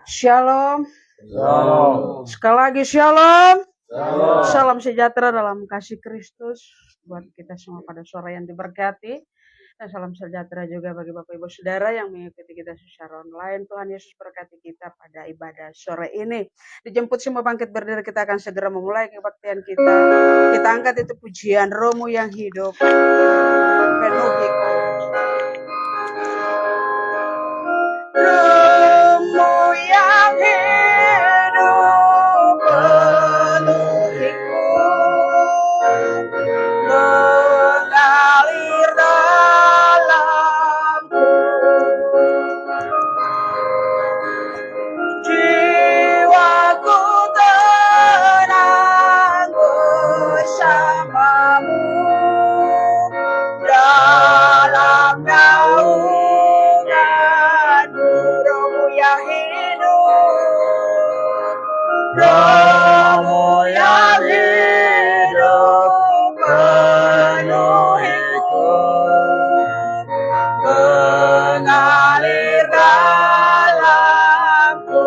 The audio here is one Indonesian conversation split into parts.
Shalom. Shalom. Sekali lagi shalom. Shalom. Salam sejahtera dalam kasih Kristus buat kita semua pada sore yang diberkati. Dan salam sejahtera juga bagi Bapak Ibu Saudara yang mengikuti kita secara online. Tuhan Yesus berkati kita pada ibadah sore ini. Dijemput semua bangkit berdiri, kita akan segera memulai kebaktian kita. Kita angkat itu pujian Rohmu yang hidup. Penuhi Rohmu yang hidup penuhiku, mengalir dalamku. Jiwaku tenang bersamamu dalam naunganmu. Rohmu yang hidup, Rohmu yang hidup penuhiku, mengalir dalamku.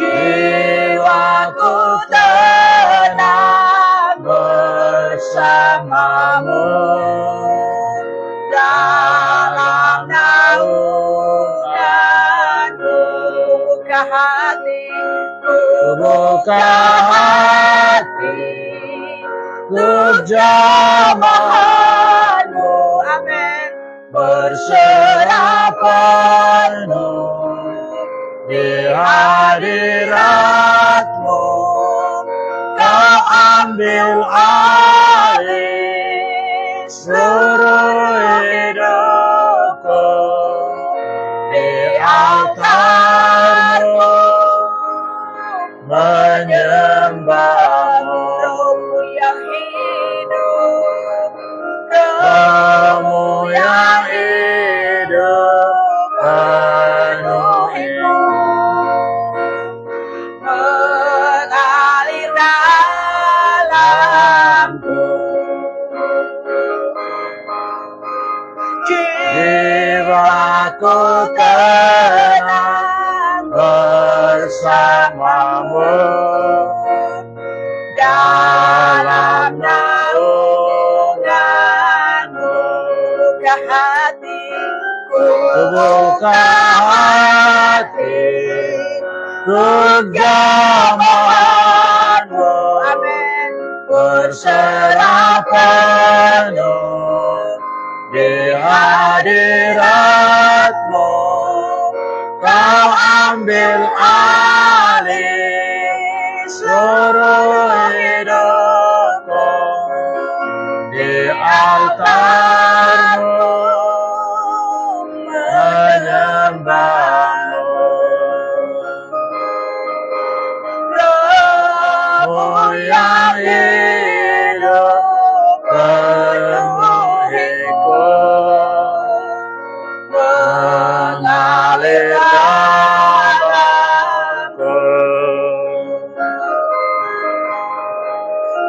Jiwaku tenang bersamamu dalam naunganmu. Buka hatiku, buka hati untuk jamahanmu. Amin. Berserah penuh di hadiratmu, kau ambil alih seluruh hidupku di altarmu, menyembahmu. Rohmu yang hidup, Rohmu yang hidup penuhiku, mengalir dalamku. Jiwaku tenang bersamamu dalam naunganmu. Buka hatiku, buka hati untuk jamahanmu. Amin. Berserah penuh di hadiratmu, kau ambil alih seluruh hidupku di altarmu, menyembahmu. Rohmu yang hidup penuhiku, mengalir dalamku.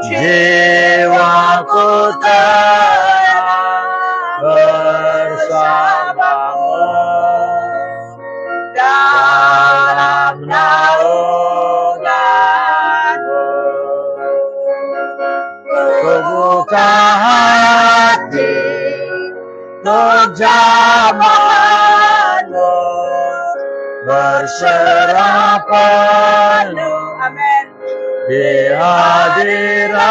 Jiwaku tenang bersamamu dalam naunganmu. Buka hati untuk jamahanmu, berserah penuh. Amin. Di hadiratmu,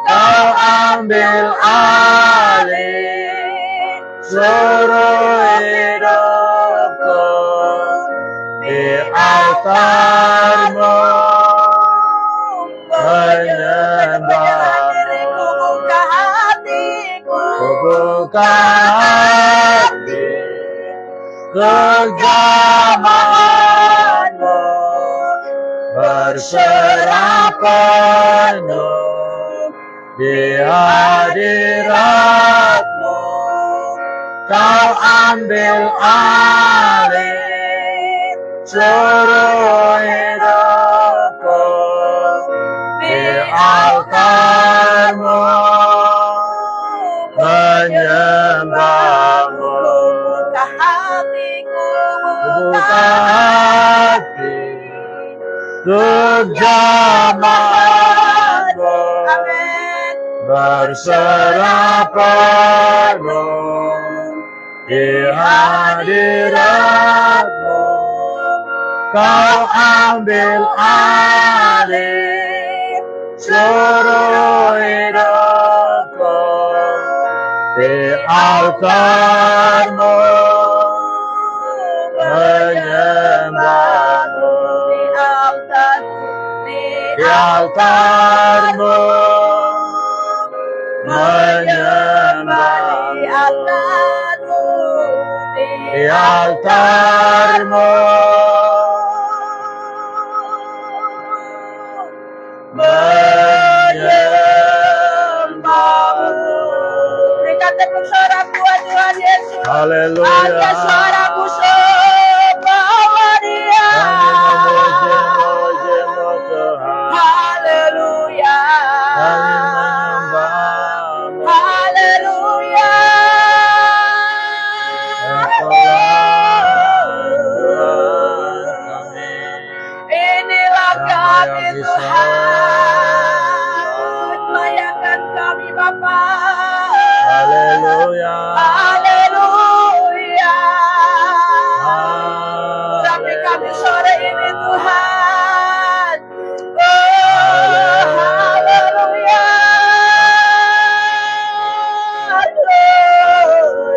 kau ambil alih seluruh hidupku di altarmu, menyembahmu. Buka hatiku, buka hati kejamahanmu, berserah penuh di hadiratmu, kau ambil alih seluruh hidupku di altarmu, hati untuk zamanmu, berserah penuh di hadiratmu. Kau ambil alih seluruh hidupku di altarmu, menyembahmu di altarmu, menyembah di altarmu, menyembahmu. Berikan tepuk suara buat Tuhan Yesus. Haleluya. Angkat suaramu sembahlah Dia. Kami memuji-muji-Mu Tuhan. Haleluya. Kami menyembah-Mu. Haleluya. Tuhan kami. Inilah kami Yang bisa Tuhan. Layakan kami Bapa. Haleluya. Haleluya. Sampai kami sore ini Tuhan. Oh, haleluya.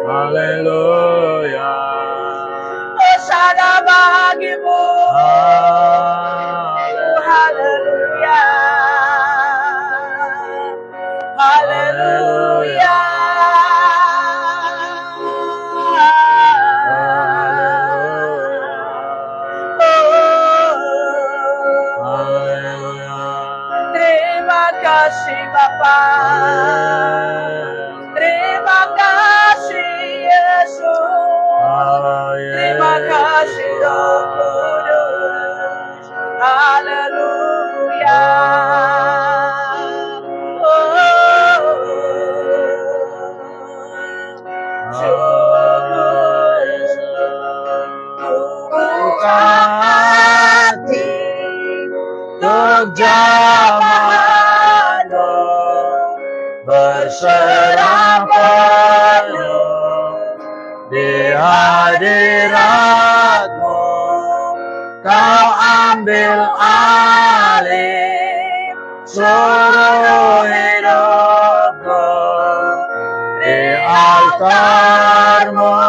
Haleluya. Hosana bagimu. Haleluya. Haleluya. Terima kasih Bapa. Terima kasih Yesus. Terima kasih Roh Kudus. Haleluya. Hati untuk zamanmu, berserah penuh di hadiratmu. Kau ambil alih seluruh hidupku di altarmu,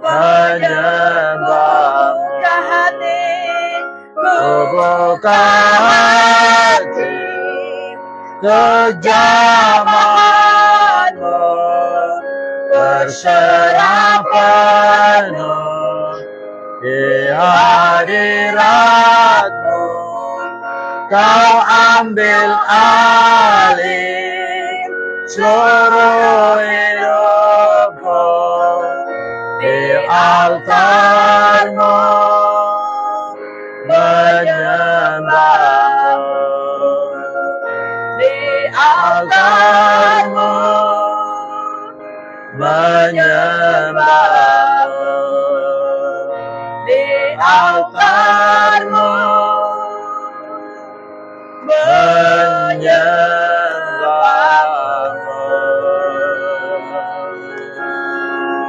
menyembah. Buka hati untuk zamanmu, berserah penuh di hadiratmu. Kau ambil alih seluruh hidupku di altarmu, menyembahmu Di altarmu, menyembahmu Di altarmu, menyembahmu.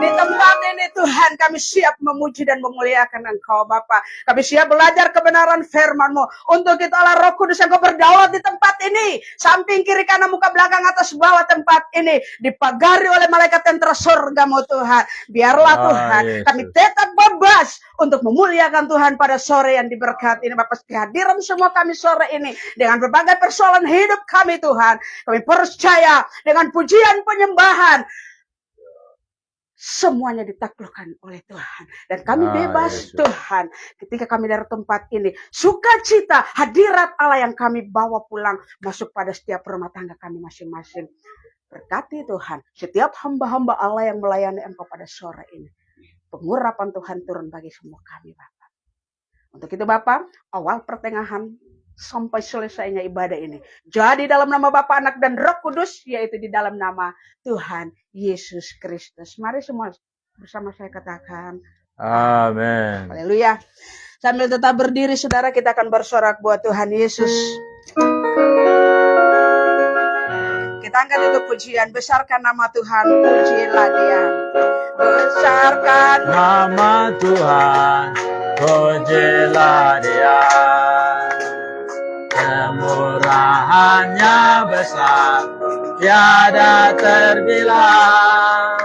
Di tempat ini Tuhan kami siap memuji dan memuliakan Engkau Bapa. Kami siap belajar kebenaran firman-Mu. Untuk itu Allah Roh Kudus yang Kau berdaulat di tempat ini. Samping kiri kanan muka belakang atas bawah tempat ini. Dipagari oleh malaikat tentara surga-Mu Tuhan. Biarlah Tuhan Yesus. kami tetap bebas untuk memuliakan Tuhan pada sore yang diberkati ini Bapak. Kehadiran semua kami sore ini. Dengan berbagai persoalan hidup kami Tuhan. Kami percaya dengan pujian penyembahan. Semuanya ditaklukkan oleh Tuhan. Dan kami bebas Yesus. Tuhan. Ketika kami dari tempat ini. Sukacita hadirat Allah yang kami bawa pulang. Masuk pada setiap rumah tangga kami masing-masing. Berkati Tuhan. Setiap hamba-hamba Allah yang melayani Engkau pada sore ini. Pengurapan Tuhan turun bagi semua kami Bapak. Untuk itu Bapak. Awal pertengahan. Sampai selesainya ibadah ini. Jadi dalam nama Bapa, Anak dan Roh Kudus. Yaitu di dalam nama Tuhan Yesus Kristus. Mari semua bersama saya katakan Amin. Haleluya. Sambil tetap berdiri, saudara, kita akan bersorak buat Tuhan Yesus. Kita angkat itu pujian, besarkan nama Tuhan, pujilah Dia. Besarkan nama Tuhan, pujilah Dia. Kemurahannya besar, tiada terbilang.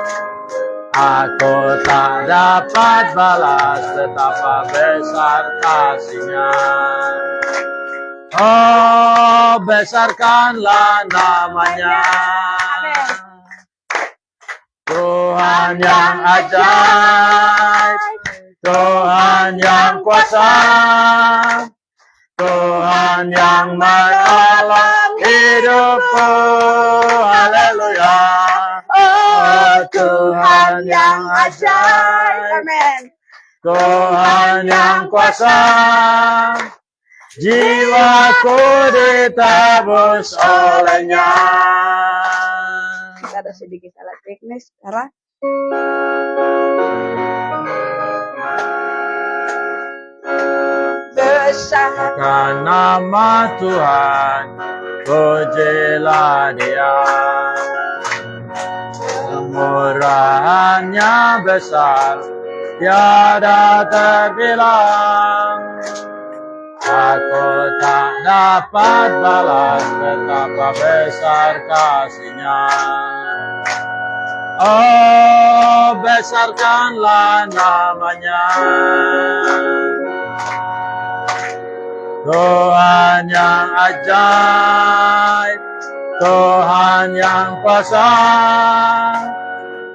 Aku tak dapat balas betapa besar kasih-Nya. Oh, besarkanlah namanya. Tuhan yang ajaib, Tuhan yang kuasa, Tuhan yang menolong hidupku. Haleluya. Oh, Tuhan yang ajaib, amin. Tuhan yang kuasa, jiwaku ditebus oleh-Nya. Kita ada sedikit salah teknis sekarang. Besarkan nama Tuhan, pujilah Dia. Kemurahannya besar, tiada terbilang. Aku tak dapat balas betapa besar kasih-Nya. Oh, besarkanlah namanya. Tuhan yang ajaib, Tuhan yang kuasa,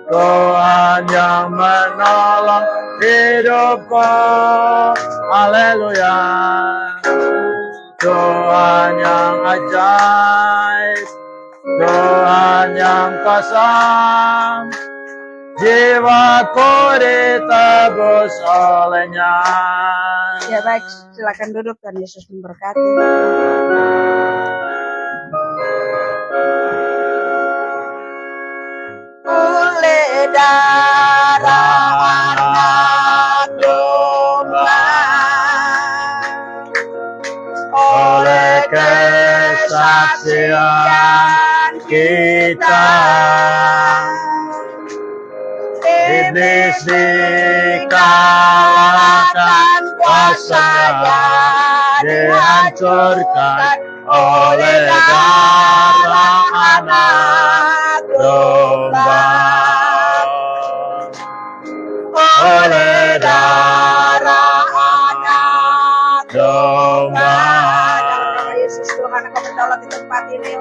Tuhan yang menolong hidupku. Haleluya. Tuhan yang ajaib, Tuhan yang kuasa, jiwaku ditebus oleh-Nya. Ya baik, silakan duduk, Tuhan Yesus memberkati. Oleh darah anak domba, oleh kesaksian kita, iblis dikalahkan, kuasanya dihancurkan oleh darah anak domba. Oleh darah anak domba. Dalam nama Yesus Tuhan, Engkau berdaulat di tempat ini.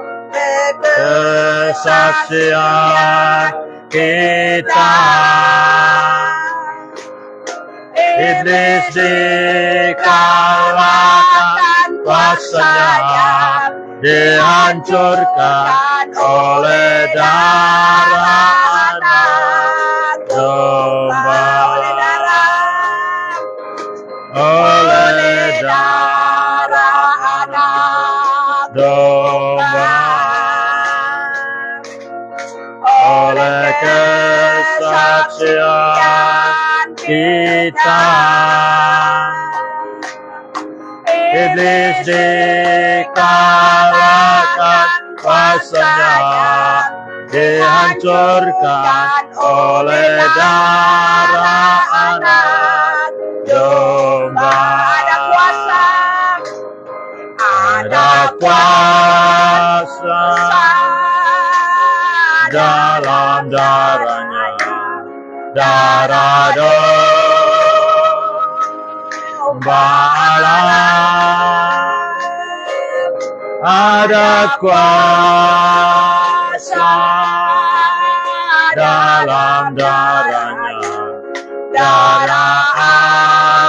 Kesaksian kita, iblis dikalahkan, kuasanya dihancurkan oleh darah anak domba. Oleh darah anak domba, oleh kesaksian kita, iblis dikalahkan, kuasanya dihancurkan oleh darah anak domba. Ada kuasa dalam darah-Nya, darah domba Allah. Ada kuasa dalam darah-Nya, darah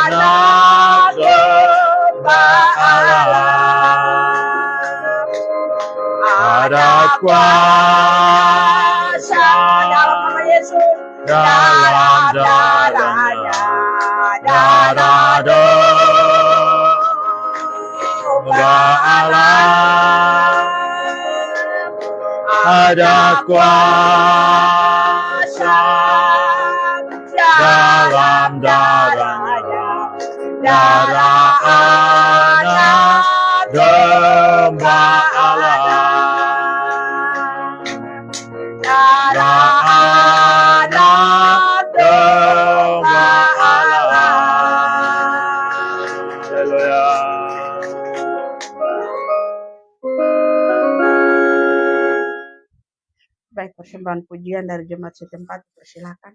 anak domba Allah. Ada kuasa dalam nama Yesus, dalam darah-Nya, darah domba Allah. Ada kuasa dalam darahnya, darah anak domba Allah, darah anak domba Allah. Haleluya. Baik, persembahan pujian dari jemaat setempat, persilakan.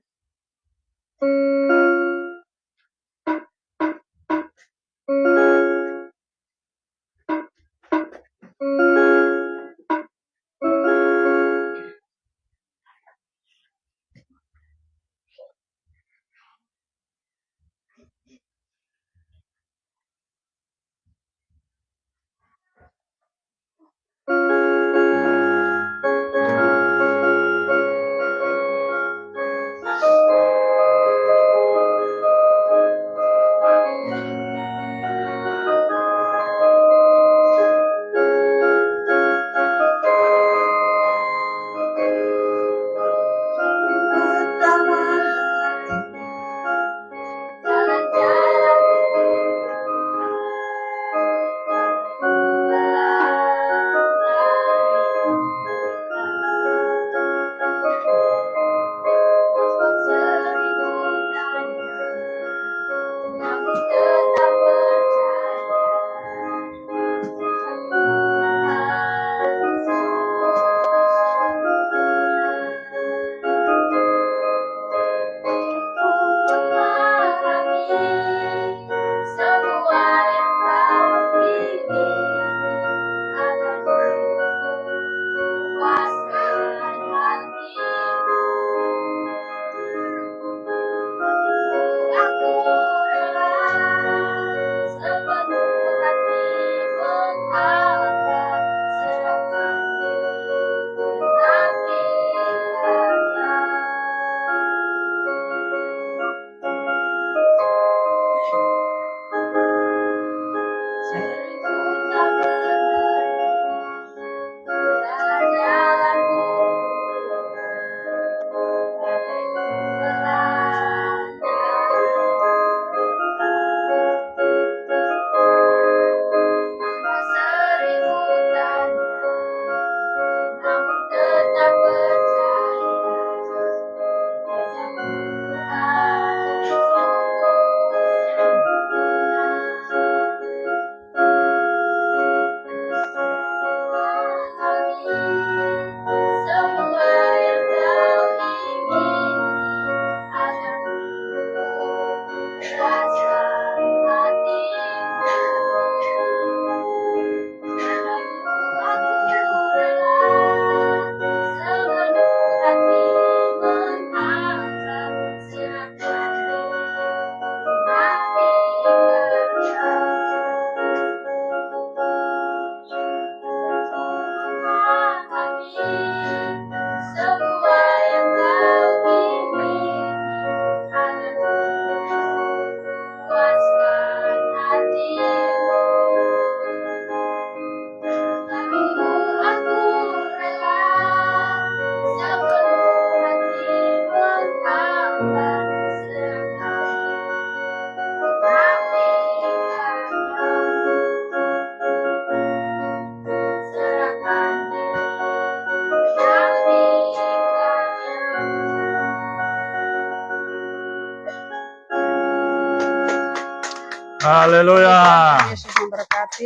Haleluya. Yesus memberkati.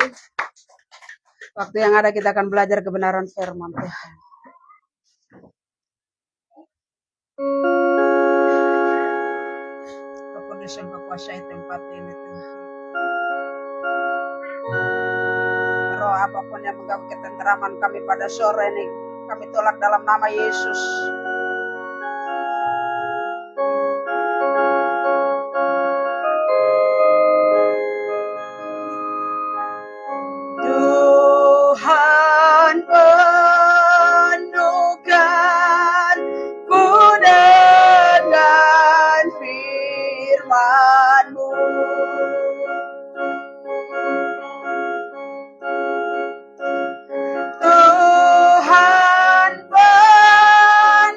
Waktu yang ada kita akan belajar kebenaran firman Tuhan. Roh Kudus yang berkuasai tempat ini Tuhan. Roh apapun yang mengganggu ketenteraman kami pada sore ini, kami tolak dalam nama Yesus. Tuhan penuhkan ku dengan firman-Mu. Tuhan penuhkan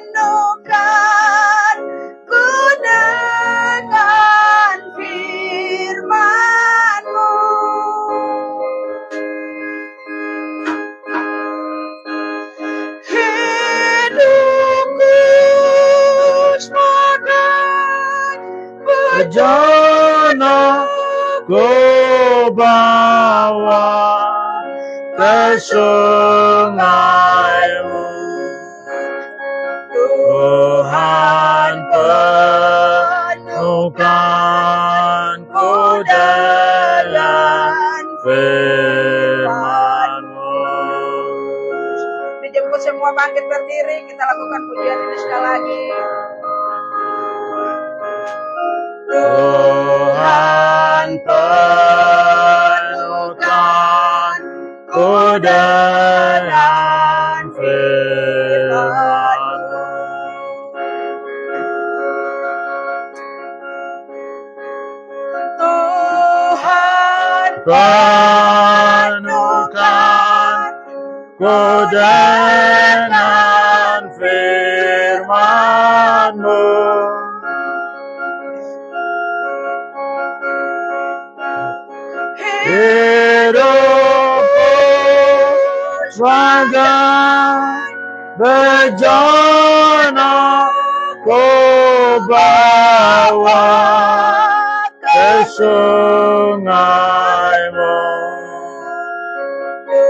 bejana ku bawa ke sungai-Mu. Tuhan penuhkanku dengan firman-Mu. Dijemput semua bangkit berdiri, kita lakukan pujian ini sekali lagi. Tuhan penuhkanku dengan firman-Mu. Tuhan penuhkanku dengan firman-Mu. Hidupku sebagai bejana ku bawa ke sungai-Mu.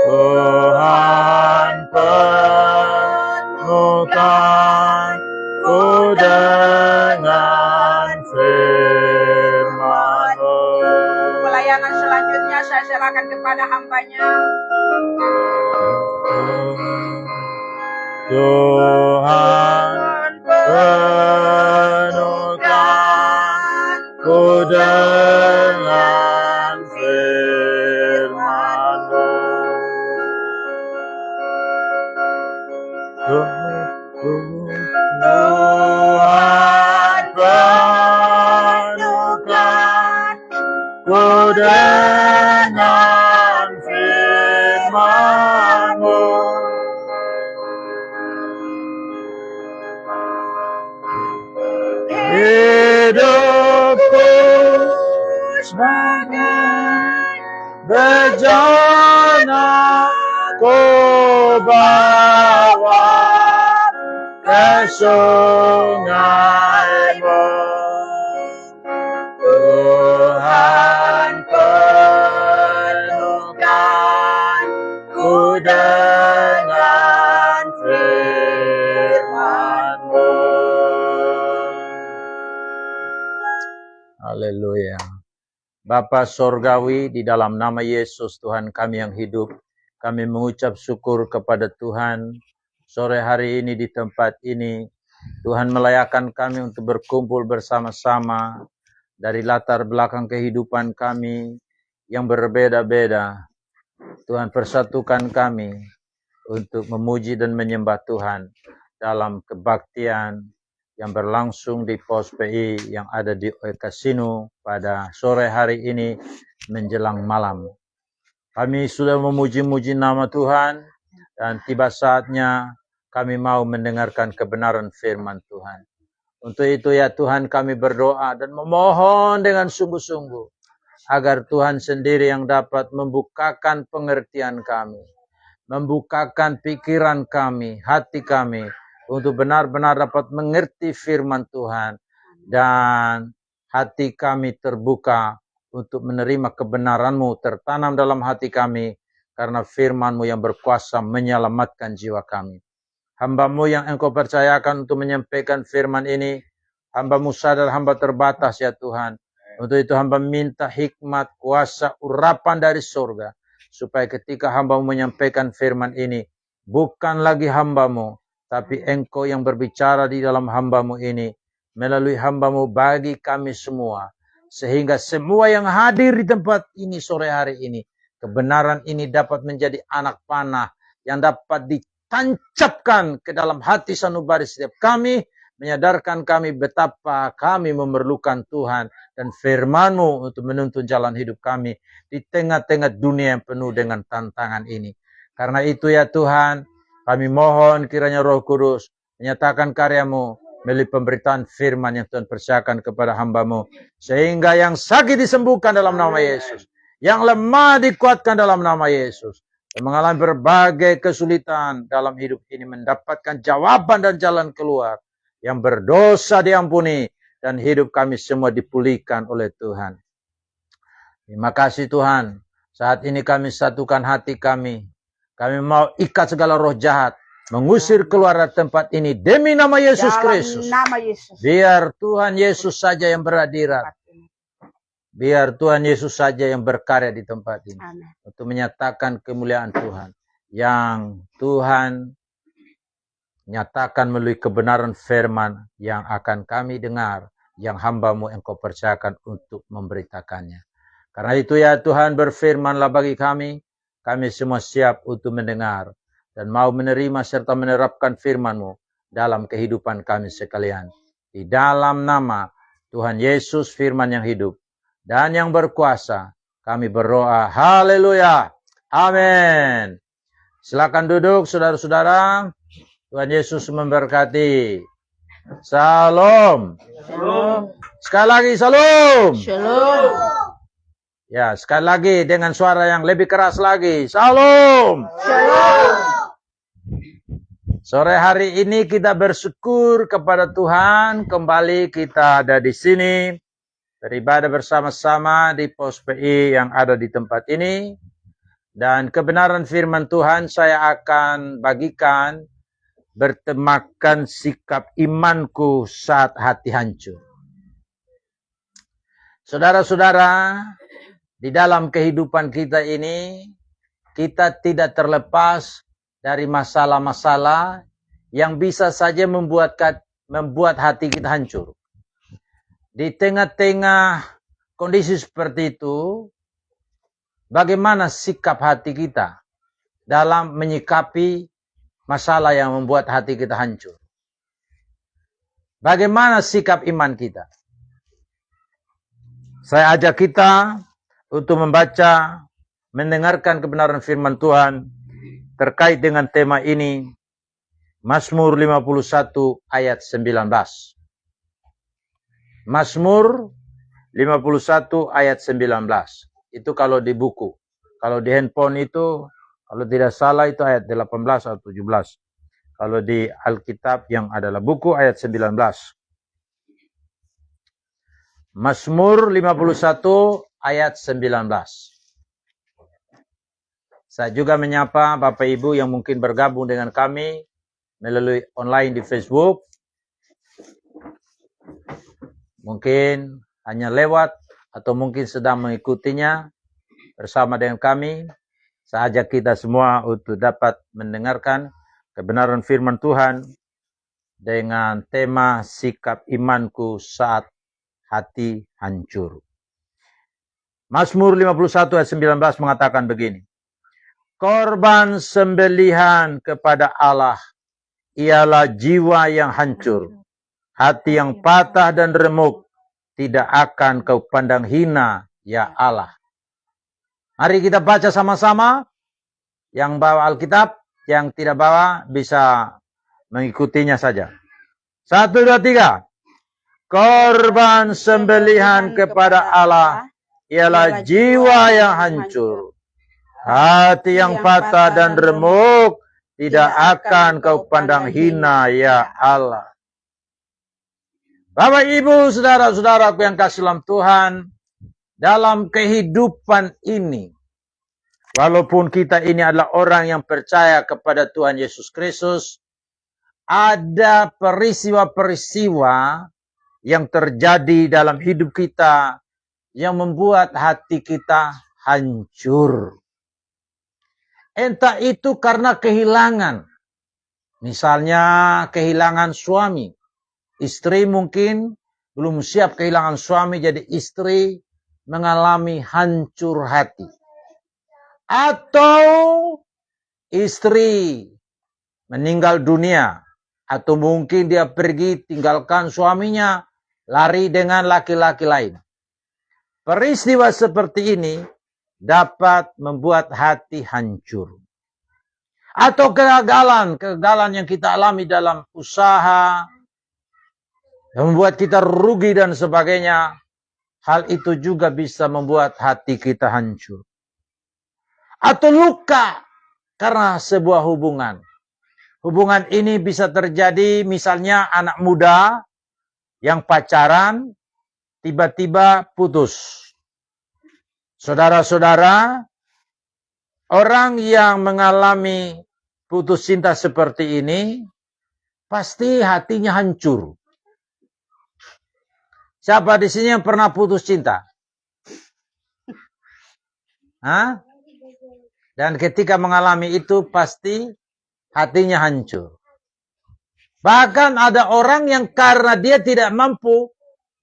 Tuhan penuhkanku dengan firman-Mu. Pelayanan selanjutnya saya serahkan kepada hamba-Nya. Tuhan penuhkanku dengan firman-Mu. Tuhan penuhkanku dengan firman-Mu. Hidupku sebagai bejana ku bawa ke sungai-Mu. Tuhan penuhkanku dengan firman-Mu. Haleluya. Bapa Sorgawi, di dalam nama Yesus Tuhan kami yang hidup, kami mengucap syukur kepada Tuhan sore hari ini di tempat ini. Tuhan melayakkan kami untuk berkumpul bersama-sama dari latar belakang kehidupan kami yang berbeda-beda. Tuhan persatukan kami untuk memuji dan menyembah Tuhan dalam kebaktian yang berlangsung di pos PI yang ada di Kasino pada sore hari ini menjelang malam. Kami sudah memuji-muji nama Tuhan dan tiba saatnya kami mau mendengarkan kebenaran firman Tuhan. Untuk itu ya Tuhan kami berdoa dan memohon dengan sungguh-sungguh agar Tuhan sendiri yang dapat membukakan pengertian kami, membukakan pikiran kami, hati kami, untuk benar-benar dapat mengerti firman Tuhan. Dan hati kami terbuka untuk menerima kebenaran-Mu tertanam dalam hati kami. Karena firman-Mu yang berkuasa menyelamatkan jiwa kami. Hamba-Mu yang Engkau percayakan untuk menyampaikan firman ini. Hamba-Mu sadar hamba terbatas ya Tuhan. Untuk itu hamba minta hikmat, kuasa, urapan dari surga. Supaya ketika hamba-Mu menyampaikan firman ini. Bukan lagi hamba-Mu. Tapi Engkau yang berbicara di dalam hamba-Mu ini. Melalui hamba-Mu bagi kami semua. Sehingga semua yang hadir di tempat ini sore hari ini. Kebenaran ini dapat menjadi anak panah. Yang dapat ditancapkan ke dalam hati sanubari setiap kami. Menyadarkan kami betapa kami memerlukan Tuhan. Dan firman-Mu untuk menuntun jalan hidup kami. Di tengah-tengah dunia yang penuh dengan tantangan ini. Karena itu ya Tuhan. Kami mohon kiranya Roh Kudus menyatakan karya-Mu melalui pemberitaan firman yang Tuhan percayakan kepada hamba-Mu. Sehingga yang sakit disembuhkan dalam nama Yesus. Yang lemah dikuatkan dalam nama Yesus. Yang mengalami berbagai kesulitan dalam hidup ini mendapatkan jawaban dan jalan keluar. Yang berdosa diampuni. dan hidup kami semua dipulihkan oleh Tuhan. Terima kasih Tuhan. Saat ini kami satukan hati kami. Kami mau ikat segala roh jahat. Mengusir keluar dari tempat ini. Demi nama Yesus Kristus. Nama Yesus. Biar Tuhan Yesus saja yang berhadirat. Biar Tuhan Yesus saja yang berkarya di tempat ini. Amin. Untuk menyatakan kemuliaan Tuhan. Yang Tuhan nyatakan melalui kebenaran firman yang akan kami dengar. Yang hamba-Mu Engkau percayakan untuk memberitakannya. Karena itu ya Tuhan, berfirmanlah bagi kami. Kami semua siap untuk mendengar. Dan mau menerima serta menerapkan firman-Mu dalam kehidupan kami sekalian. Di dalam nama Tuhan Yesus, firman yang hidup dan yang berkuasa, kami berdoa. Haleluya. Amin. Silakan duduk saudara-saudara. Tuhan Yesus memberkati. Salam. Shalom. Sekali lagi salam. Shalom. Ya, sekali lagi dengan suara yang lebih keras lagi. Salam. Shalom. Sore hari ini kita bersyukur kepada Tuhan. Kembali kita ada di sini. Beribadah bersama-sama di pos PI yang ada di tempat ini. Dan kebenaran firman Tuhan saya akan bagikan bertemakan sikap imanku saat hati hancur. Saudara-saudara, di dalam kehidupan kita ini, kita tidak terlepas dari masalah-masalah yang bisa saja membuat hati kita hancur. Di tengah-tengah kondisi seperti itu, bagaimana sikap hati kita dalam menyikapi masalah yang membuat hati kita hancur? Bagaimana sikap iman kita? Saya ajak kita untuk membaca, mendengarkan kebenaran firman Tuhan terkait dengan tema ini. Mazmur 51 ayat 19. Mazmur 51 ayat 19. Itu kalau di buku. Kalau di handphone itu, kalau tidak salah itu ayat 18 atau 17. Kalau di Alkitab yang adalah buku ayat 19. Mazmur 51 ayat 19. Saya juga menyapa Bapak Ibu yang mungkin bergabung dengan kami melalui online di Facebook. Mungkin hanya lewat atau mungkin sedang mengikutinya bersama dengan kami. Saya ajak kita semua untuk dapat mendengarkan kebenaran firman Tuhan dengan tema sikap imanku saat hati hancur. Mazmur 51 ayat 19 mengatakan begini. Korban sembelihan kepada Allah ialah jiwa yang hancur, hati yang patah dan remuk, tidak akan kau pandang hina, ya Allah. Mari kita baca sama-sama. Yang bawa Alkitab, yang tidak bawa bisa mengikutinya saja. 1, 2, 3. Korban sembelihan kepada Allah ialah jiwa yang hancur, hati yang patah dan remuk, tidak akan kau pandang hina, ya Allah. Bapak, Ibu, saudara-saudaraku yang kasih dalam Tuhan, dalam kehidupan ini, walaupun kita ini adalah orang yang percaya kepada Tuhan Yesus Kristus, ada peristiwa-peristiwa yang terjadi dalam hidup kita yang membuat hati kita hancur. Entah itu karena kehilangan. Misalnya kehilangan suami. Istri mungkin belum siap kehilangan suami, jadi istri mengalami hancur hati. Atau istri meninggal dunia. Atau mungkin dia pergi tinggalkan suaminya, lari dengan laki-laki lain. Peristiwa seperti ini dapat membuat hati hancur. Atau kegagalan yang kita alami dalam usaha, yang membuat kita rugi dan sebagainya. Hal itu juga bisa membuat hati kita hancur. Atau luka karena sebuah hubungan. Hubungan ini bisa terjadi misalnya anak muda yang pacaran tiba-tiba putus. Saudara-saudara, orang yang mengalami putus cinta seperti ini, pasti hatinya hancur. Siapa di sini yang pernah putus cinta? Hah? Dan ketika mengalami itu, pasti hatinya hancur. Bahkan ada orang yang karena dia tidak mampu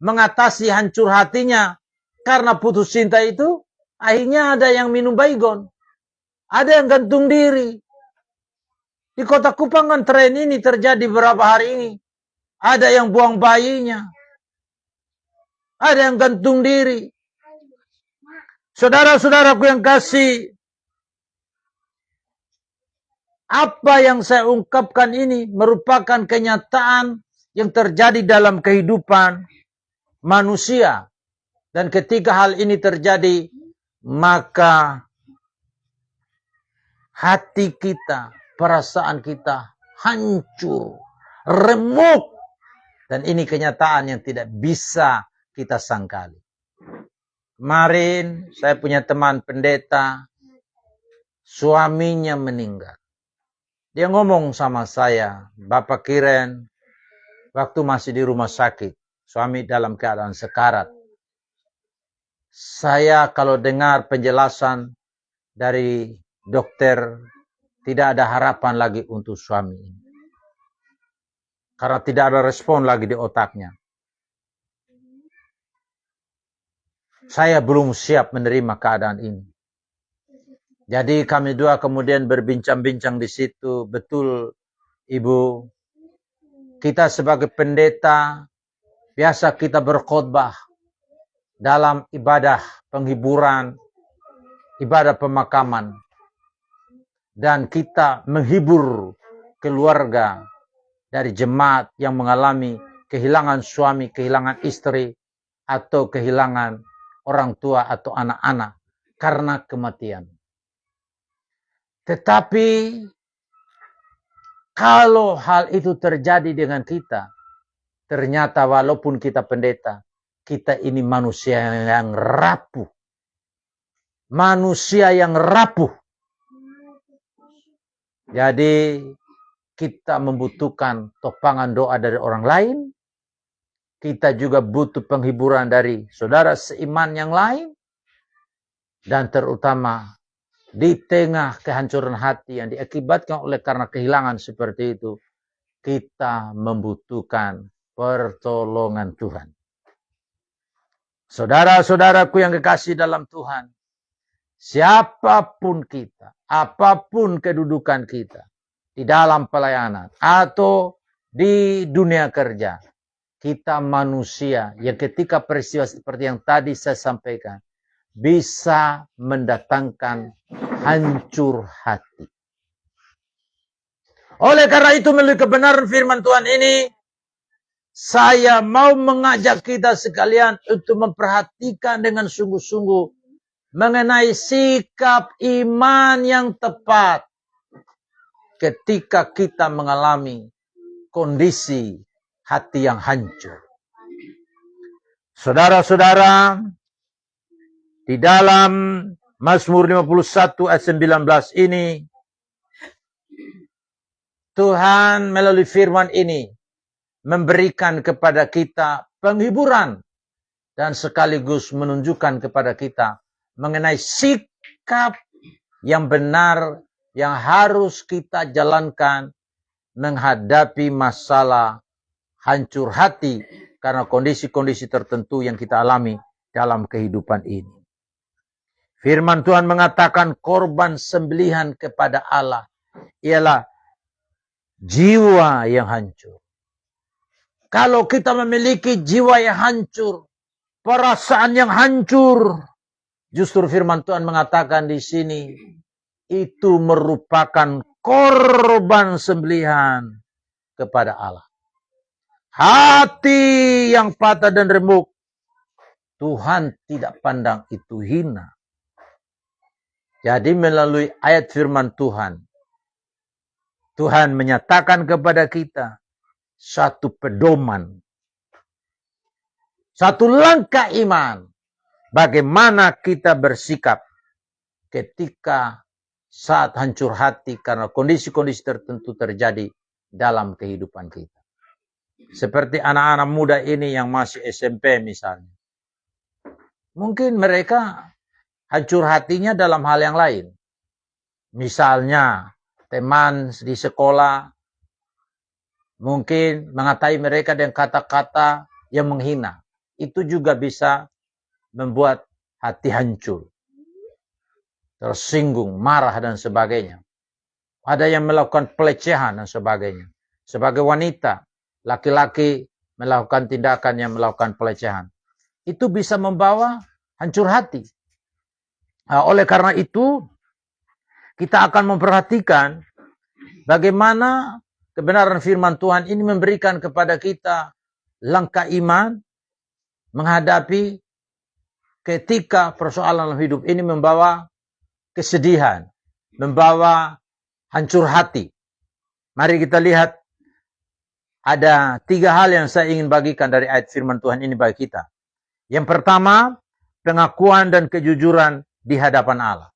mengatasi hancur hatinya karena putus cinta itu, akhirnya ada yang minum baygon. Ada yang gantung diri. Di Kota Kupang kan tren ini terjadi beberapa hari ini. Ada yang buang bayinya. Ada yang gantung diri. Saudara-saudaraku yang kasih, apa yang saya ungkapkan ini merupakan kenyataan yang terjadi dalam kehidupan manusia. Dan ketika hal ini terjadi, maka hati kita, perasaan kita hancur, remuk. Dan ini kenyataan yang tidak bisa kita sangkali. Kemarin saya punya teman pendeta, suaminya meninggal. Dia ngomong sama saya, Bapak Kiren, waktu masih di rumah sakit, suami dalam keadaan sekarat. Saya kalau dengar penjelasan dari dokter, tidak ada harapan lagi untuk suami ini. Karena tidak ada respon lagi di otaknya. Saya belum siap menerima keadaan ini. Jadi kami dua kemudian berbincang-bincang di situ. Betul, Ibu. Kita sebagai pendeta, biasa kita berkhotbah dalam ibadah penghiburan, ibadah pemakaman. Dan kita menghibur keluarga dari jemaat yang mengalami kehilangan suami, kehilangan istri, atau kehilangan orang tua atau anak-anak karena kematian. Tetapi kalau hal itu terjadi dengan kita, ternyata walaupun kita pendeta, kita ini manusia yang rapuh. Manusia yang rapuh. Jadi kita membutuhkan topangan doa dari orang lain. Kita juga butuh penghiburan dari saudara seiman yang lain. Dan terutama di tengah kehancuran hati yang diakibatkan oleh karena kehilangan seperti itu, kita membutuhkan pertolongan Tuhan. Saudara-saudaraku yang kekasih dalam Tuhan, siapapun kita, apapun kedudukan kita, di dalam pelayanan atau di dunia kerja, kita manusia yang ketika peristiwa seperti yang tadi saya sampaikan, bisa mendatangkan hancur hati. Oleh karena itu, melalui kebenaran firman Tuhan ini, saya mau mengajak kita sekalian untuk memperhatikan dengan sungguh-sungguh mengenai sikap iman yang tepat ketika kita mengalami kondisi hati yang hancur. Saudara-saudara, di dalam Mazmur 51 ayat 19 ini, Tuhan melalui firman ini memberikan kepada kita penghiburan dan sekaligus menunjukkan kepada kita mengenai sikap yang benar yang harus kita jalankan menghadapi masalah hancur hati karena kondisi-kondisi tertentu yang kita alami dalam kehidupan ini. Firman Tuhan mengatakan korban sembelihan kepada Allah ialah jiwa yang hancur. Kalau kita memiliki jiwa yang hancur, perasaan yang hancur, justru firman Tuhan mengatakan di sini, itu merupakan korban sembelihan kepada Allah. Hati yang patah dan remuk, Tuhan tidak pandang itu hina. Jadi melalui ayat firman Tuhan, Tuhan menyatakan kepada kita satu pedoman Satu langkah iman. Bagaimana kita bersikap ketika saat hancur hati karena kondisi-kondisi tertentu terjadi dalam kehidupan kita. Seperti anak-anak muda ini yang masih SMP misalnya. Mungkin mereka hancur hatinya dalam hal yang lain. Misalnya teman di sekolah mungkin mengatai mereka dengan kata-kata yang menghina. Itu juga bisa membuat hati hancur, tersinggung, marah dan sebagainya. Ada yang melakukan pelecehan dan sebagainya. Sebagai wanita, laki-laki melakukan tindakan yang melakukan pelecehan. Itu bisa membawa hancur hati. Nah, oleh karena itu, kita akan memperhatikan bagaimana kebenaran firman Tuhan ini memberikan kepada kita langkah iman menghadapi ketika persoalan hidup ini membawa kesedihan, membawa hancur hati. Mari kita lihat ada 3 hal yang saya ingin bagikan dari ayat firman Tuhan ini bagi kita. Yang pertama, pengakuan dan kejujuran di hadapan Allah.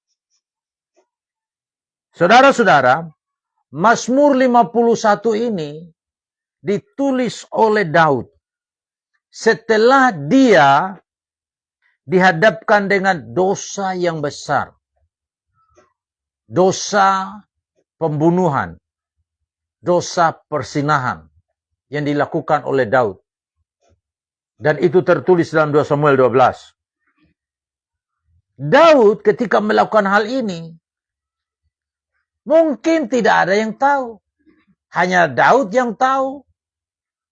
Saudara-saudara, Mazmur 51 ini ditulis oleh Daud setelah dia dihadapkan dengan dosa yang besar. Dosa pembunuhan, dosa persinahan yang dilakukan oleh Daud. Dan itu tertulis dalam 2 Samuel 12. Daud ketika melakukan hal ini, mungkin tidak ada yang tahu. Hanya Daud yang tahu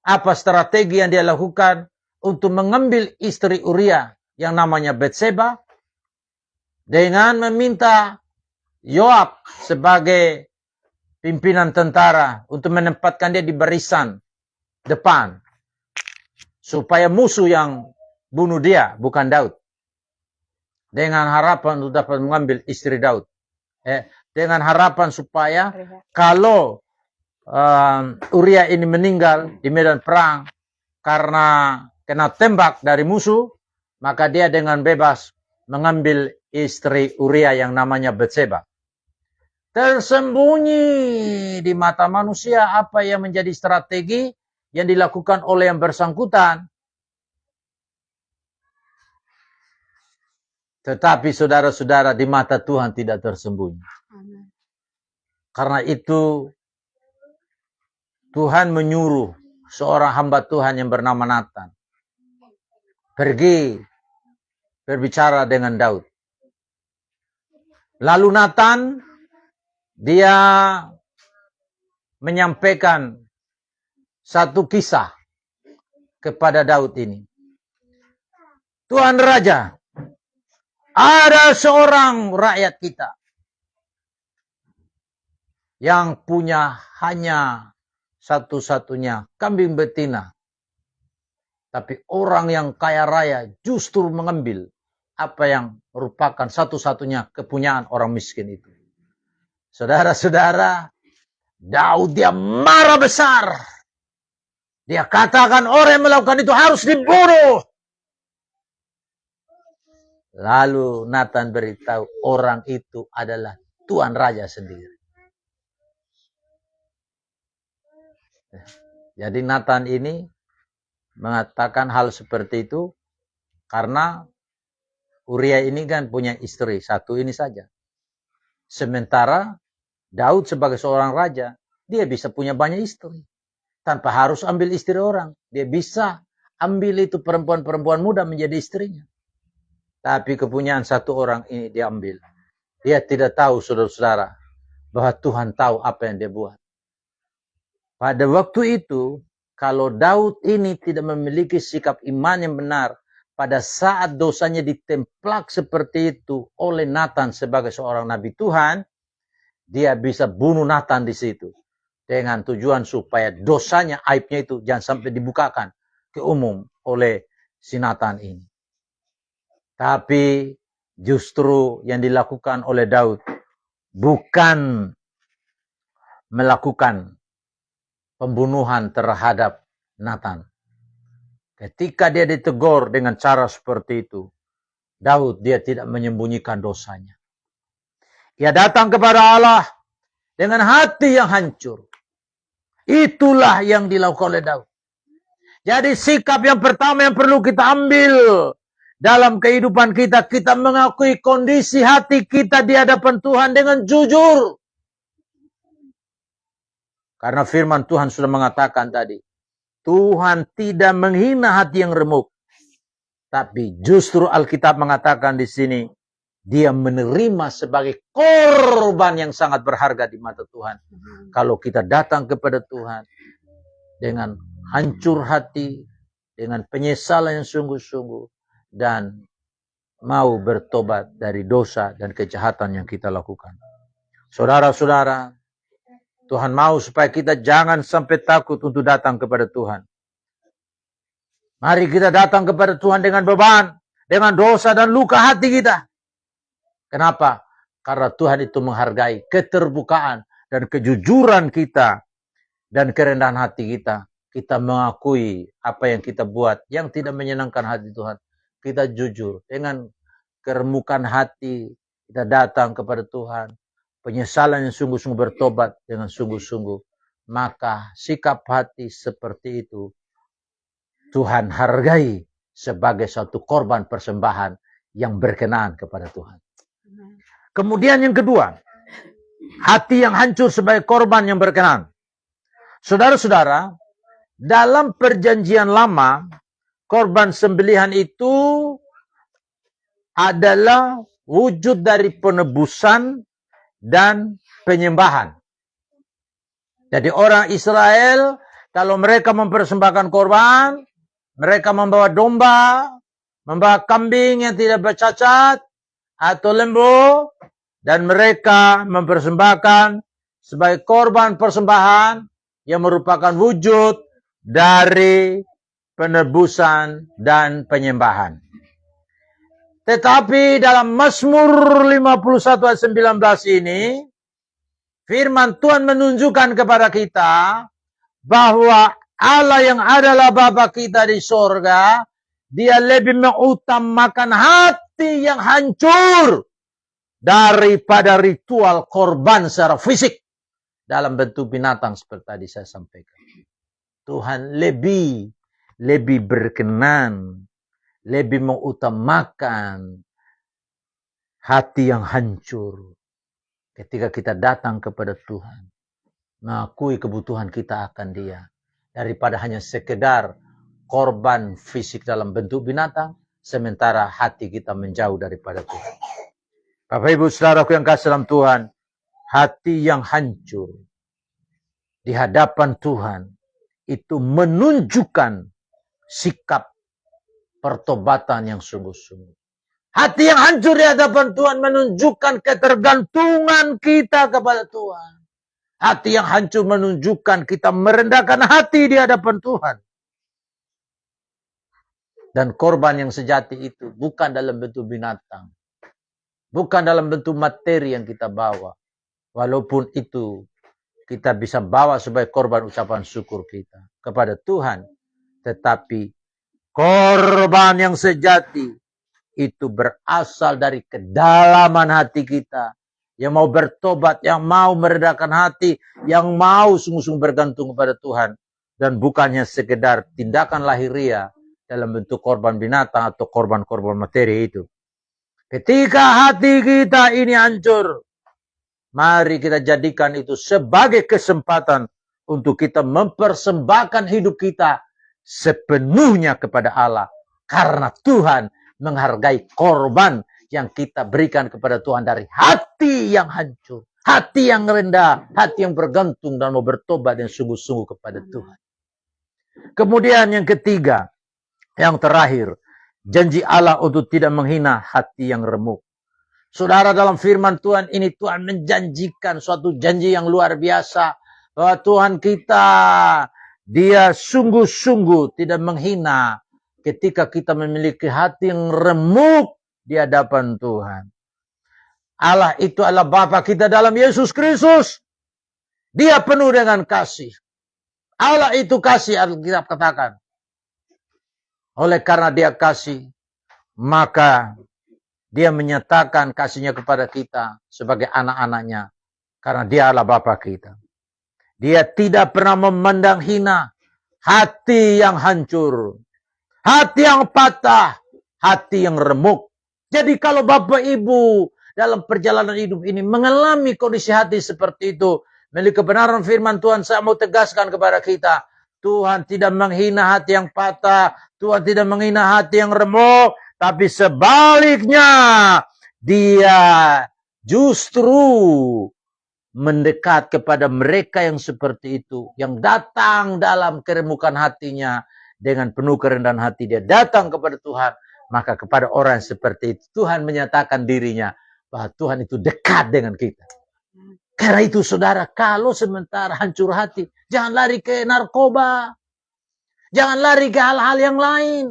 apa strategi yang dia lakukan untuk mengambil istri Uria yang namanya Betseba dengan meminta Yoab sebagai pimpinan tentara untuk menempatkan dia di barisan depan supaya musuh yang bunuh dia bukan Daud, dengan harapan untuk dapat mengambil istri Daud, dengan harapan supaya kalau Uria ini meninggal di medan perang karena kena tembak dari musuh, maka dia dengan bebas mengambil istri Uria yang namanya Betseba. Tersembunyi di mata manusia apa yang menjadi strategi yang dilakukan oleh yang bersangkutan. Tetapi saudara-saudara, di mata Tuhan tidak tersembunyi. Karena itu Tuhan menyuruh seorang hamba Tuhan yang bernama Nathan pergi berbicara dengan Daud. Lalu Nathan dia menyampaikan satu kisah kepada Daud ini. Tuan Raja, ada seorang rakyat kita yang punya hanya satu-satunya kambing betina. Tapi orang yang kaya raya justru mengambil apa yang merupakan satu-satunya kepunyaan orang miskin itu. Saudara-saudara, Daud dia marah besar. Dia katakan orang yang melakukan itu harus dibunuh. Lalu Nathan beritahu orang itu adalah Tuan Raja sendiri. Jadi Nathan ini mengatakan hal seperti itu karena Uria ini kan punya istri satu ini saja. Sementara Daud sebagai seorang raja, dia bisa punya banyak istri. Tanpa harus ambil istri orang. Dia bisa ambil itu perempuan-perempuan muda menjadi istrinya. Tapi kepunyaan satu orang ini dia ambil. Dia tidak tahu, saudara-saudara, bahwa Tuhan tahu apa yang dia buat. Pada waktu itu, kalau Daud ini tidak memiliki sikap iman yang benar, pada saat dosanya ditemplak seperti itu oleh Nathan sebagai seorang nabi Tuhan, dia bisa bunuh Nathan di situ. Dengan tujuan supaya dosanya, aibnya itu jangan sampai dibukakan ke umum oleh si Nathan ini. Tapi justru yang dilakukan oleh Daud bukan melakukan pembunuhan terhadap Nathan. Ketika dia ditegur dengan cara seperti itu, Daud dia tidak menyembunyikan dosanya. Ia datang kepada Allah dengan hati yang hancur. Itulah yang dilakukan oleh Daud. Jadi sikap yang pertama yang perlu kita ambil dalam kehidupan kita, kita mengakui kondisi hati kita di hadapan Tuhan dengan jujur. Karena firman Tuhan sudah mengatakan tadi, Tuhan tidak menghina hati yang remuk. Tapi justru Alkitab mengatakan di sini, dia menerima sebagai korban yang sangat berharga di mata Tuhan. Kalau kita datang kepada Tuhan dengan hancur hati, dengan penyesalan yang sungguh-sungguh, dan mau bertobat dari dosa dan kejahatan yang kita lakukan. Saudara-saudara, Tuhan mau supaya kita jangan sampai takut untuk datang kepada Tuhan. Mari kita datang kepada Tuhan dengan beban, dengan dosa dan luka hati kita. Kenapa? Karena Tuhan itu menghargai keterbukaan dan kejujuran kita dan kerendahan hati kita. Kita mengakui apa yang kita buat yang tidak menyenangkan hati Tuhan. Kita jujur dengan keremukan hati. Kita datang kepada Tuhan. Penyesalan yang sungguh-sungguh bertobat dengan sungguh-sungguh. Maka sikap hati seperti itu Tuhan hargai sebagai suatu korban persembahan yang berkenan kepada Tuhan. Kemudian yang kedua, hati yang hancur sebagai korban yang berkenan. Saudara-saudara, dalam perjanjian lama, korban sembelihan itu adalah wujud dari penebusan dan penyembahan. Jadi orang Israel, kalau mereka mempersembahkan korban, mereka membawa domba, membawa kambing yang tidak bercacat, atau lembu, dan mereka mempersembahkan sebagai korban persembahan yang merupakan wujud dari penebusan dan penyembahan. Tetapi dalam Mazmur 51 ayat 19 ini, firman Tuhan menunjukkan kepada kita bahwa Allah yang adalah Bapa kita di sorga, dia lebih mengutamakan hati yang hancur daripada ritual korban secara fisik dalam bentuk binatang seperti tadi saya sampaikan. Tuhan lebih berkenan, lebih mengutamakan hati yang hancur ketika kita datang kepada Tuhan, mengakui kebutuhan kita akan Dia, daripada hanya sekedar korban fisik dalam bentuk binatang, sementara hati kita menjauh daripada Tuhan. Bapak Ibu Saudaraku yang kasih dalam Tuhan, hati yang hancur di hadapan Tuhan itu menunjukkan sikap pertobatan yang sungguh-sungguh. Hati yang hancur di hadapan Tuhan menunjukkan ketergantungan kita kepada Tuhan. Hati yang hancur menunjukkan kita merendahkan hati di hadapan Tuhan. Dan korban yang sejati itu bukan dalam bentuk binatang. Bukan dalam bentuk materi yang kita bawa. Walaupun itu kita bisa bawa sebagai korban ucapan syukur kita kepada Tuhan. Tetapi korban yang sejati itu berasal dari kedalaman hati kita. Yang mau bertobat, yang mau meredakan hati, yang mau sungguh-sungguh bergantung kepada Tuhan. Dan bukannya sekedar tindakan lahiriah dalam bentuk korban binatang atau korban-korban materi itu. Ketika hati kita ini hancur, mari kita jadikan itu sebagai kesempatan untuk kita mempersembahkan hidup kita sepenuhnya kepada Allah. Karena Tuhan menghargai korban yang kita berikan kepada Tuhan dari hati yang hancur, hati yang rendah, hati yang bergantung dan mau bertobat yang sungguh-sungguh kepada Tuhan. Kemudian yang ketiga, yang terakhir, janji Allah untuk tidak menghina hati yang remuk. Saudara, dalam firman Tuhan ini Tuhan menjanjikan suatu janji yang luar biasa. Bahwa Tuhan kita, Dia sungguh-sungguh tidak menghina ketika kita memiliki hati yang remuk di hadapan Tuhan. Allah itu adalah Bapa kita dalam Yesus Kristus. Dia penuh dengan kasih. Allah itu kasih, Alkitab katakan. Oleh karena dia kasih, maka dia menyatakan kasihnya kepada kita sebagai anak-anaknya. Karena dia adalah Bapa kita. Dia tidak pernah memandang hina hati yang hancur, hati yang patah, hati yang remuk. Jadi kalau Bapak Ibu dalam perjalanan hidup ini mengalami kondisi hati seperti itu, milik kebenaran firman Tuhan, saya mau tegaskan kepada kita, Tuhan tidak menghina hati yang patah, Tuhan tidak menghina hati yang remuk, tapi sebaliknya, dia justru mendekat kepada mereka yang seperti itu, yang datang dalam keremukan hatinya dengan penuh kerendahan hati, dia datang kepada Tuhan. Maka kepada orang yang seperti itu, Tuhan menyatakan dirinya bahwa Tuhan itu dekat dengan kita. Karena itu saudara, kalau sementara hancur hati, jangan lari ke narkoba, jangan lari ke hal-hal yang lain.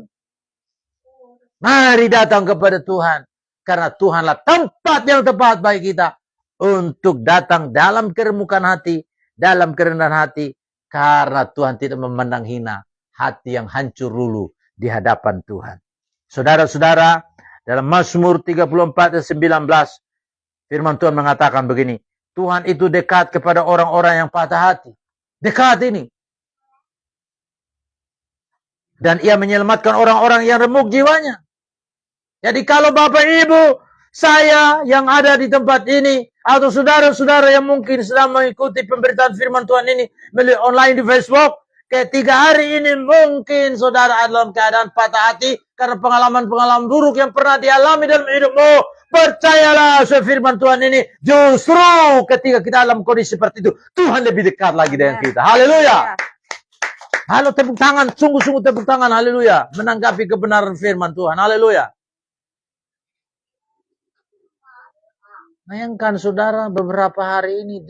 Mari datang kepada Tuhan, karena Tuhanlah tempat yang tepat bagi kita untuk datang dalam keremukan hati, dalam kerendahan hati, karena Tuhan tidak memandang hina hati yang hancur lulu di hadapan Tuhan. Saudara-saudara, dalam Mazmur 34 ayat 19, firman Tuhan mengatakan begini, Tuhan itu dekat kepada orang-orang yang patah hati. Dekat ini. Dan ia menyelamatkan orang-orang yang remuk jiwanya. Jadi kalau Bapak Ibu, saya yang ada di tempat ini, atau saudara-saudara yang mungkin sedang mengikuti pemberitaan firman Tuhan ini melalui online di Facebook, ketika hari ini mungkin saudara dalam keadaan patah hati karena pengalaman-pengalaman buruk yang pernah dialami dalam hidupmu. Percayalah firman Tuhan ini, justru ketika kita dalam kondisi seperti itu, Tuhan lebih dekat lagi dengan kita. Haleluya. Halo, tepuk tangan, sungguh-sungguh tepuk tangan, haleluya. Menanggapi kebenaran firman Tuhan, haleluya. Bayangkan saudara, beberapa hari ini,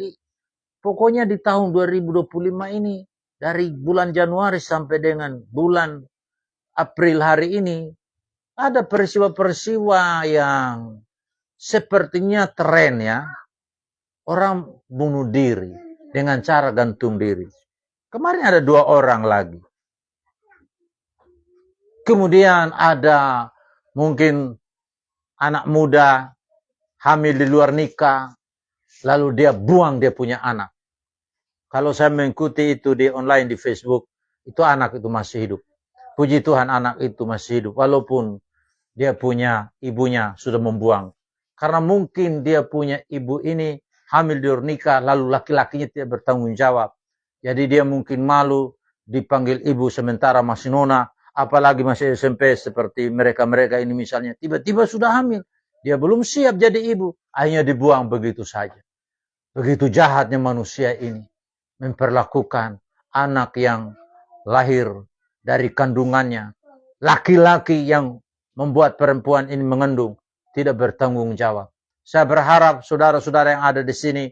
pokoknya di tahun 2025 ini, dari bulan Januari sampai dengan bulan April hari ini, ada peristiwa-peristiwa yang sepertinya tren ya. Orang bunuh diri dengan cara gantung diri. Kemarin ada 2 orang lagi. Kemudian ada mungkin anak muda hamil di luar nikah, lalu dia buang dia punya anak. Kalau saya mengikuti itu di online di Facebook, itu anak itu masih hidup. Puji Tuhan anak itu masih hidup, walaupun dia punya ibunya sudah membuang. Karena mungkin dia punya ibu ini hamil di luar nikah, lalu laki-lakinya tidak bertanggung jawab. Jadi dia mungkin malu dipanggil ibu sementara masih nona, apalagi masih SMP seperti mereka-mereka ini misalnya. Tiba-tiba sudah hamil. Dia belum siap jadi ibu. Akhirnya dibuang begitu saja. Begitu jahatnya manusia ini. Memperlakukan anak yang lahir dari kandungannya. Laki-laki yang membuat perempuan ini mengandung. Tidak bertanggung jawab. Saya berharap saudara-saudara yang ada di sini.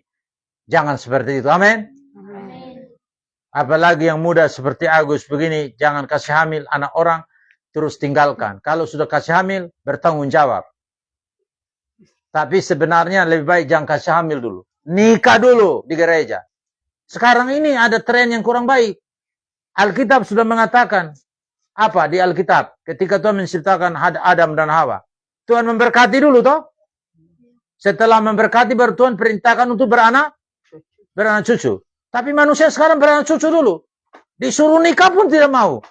Jangan seperti itu. Amin. Apalagi yang muda seperti Agus begini. Jangan kasih hamil anak orang. Terus tinggalkan. Kalau sudah kasih hamil, bertanggung jawab. Tapi sebenarnya lebih baik jangan kasih hamil dulu. Nikah dulu di gereja. Sekarang ini ada tren yang kurang baik. Alkitab sudah mengatakan. Apa di Alkitab? Ketika Tuhan menciptakan Adam dan Hawa. Tuhan memberkati dulu toh. Setelah memberkati baru Tuhan perintahkan untuk beranak cucu. Tapi manusia sekarang beranak cucu dulu. Disuruh nikah pun tidak mau.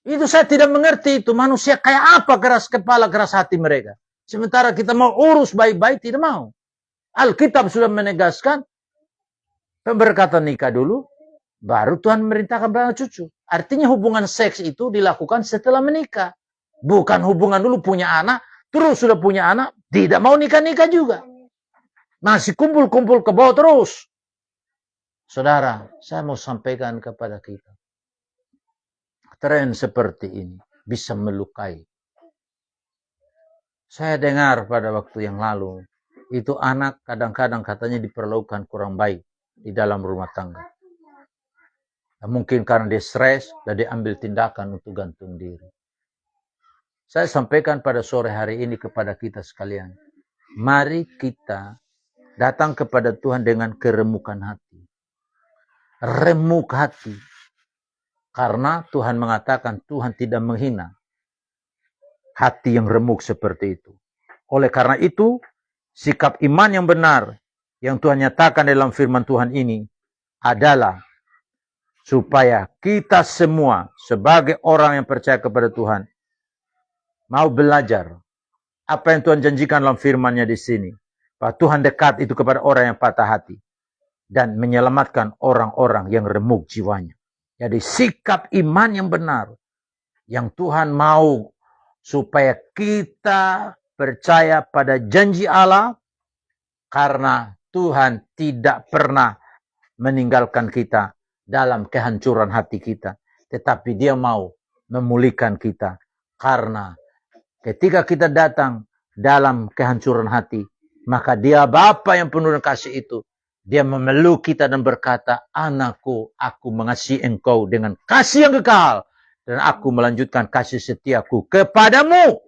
Itu saya tidak mengerti itu. Manusia kayak apa keras kepala, keras hati mereka. Sementara kita mau urus baik-baik, tidak mau. Alkitab sudah menegaskan, pemberkatan nikah dulu, baru Tuhan memerintahkan beranak cucu. Artinya hubungan seks itu dilakukan setelah menikah. Bukan hubungan dulu punya anak, terus sudah punya anak, tidak mau nikah-nikah juga. Masih kumpul-kumpul ke bawah terus. Saudara, saya mau sampaikan kepada kita. Tren seperti ini bisa melukai. Saya dengar pada waktu yang lalu, itu anak kadang-kadang katanya diperlakukan kurang baik di dalam rumah tangga. Mungkin karena dia stres dan dia ambil tindakan untuk gantung diri. Saya sampaikan pada sore hari ini kepada kita sekalian. Mari kita datang kepada Tuhan dengan keremukan hati. Remuk hati. Karena Tuhan mengatakan Tuhan tidak menghina hati yang remuk seperti itu. Oleh karena itu, sikap iman yang benar yang Tuhan nyatakan dalam firman Tuhan ini adalah supaya kita semua sebagai orang yang percaya kepada Tuhan mau belajar apa yang Tuhan janjikan dalam firman-Nya di sini. Bahwa Tuhan dekat itu kepada orang yang patah hati dan menyelamatkan orang-orang yang remuk jiwanya. Jadi sikap iman yang benar yang Tuhan mau supaya kita percaya pada janji Allah, karena Tuhan tidak pernah meninggalkan kita dalam kehancuran hati kita, tetapi Dia mau memulihkan kita. Karena ketika kita datang dalam kehancuran hati, maka Dia Bapa yang penuh dengan kasih itu, Dia memeluk kita dan berkata, anakku, aku mengasihi engkau dengan kasih yang kekal, dan aku melanjutkan kasih setiaku kepadamu.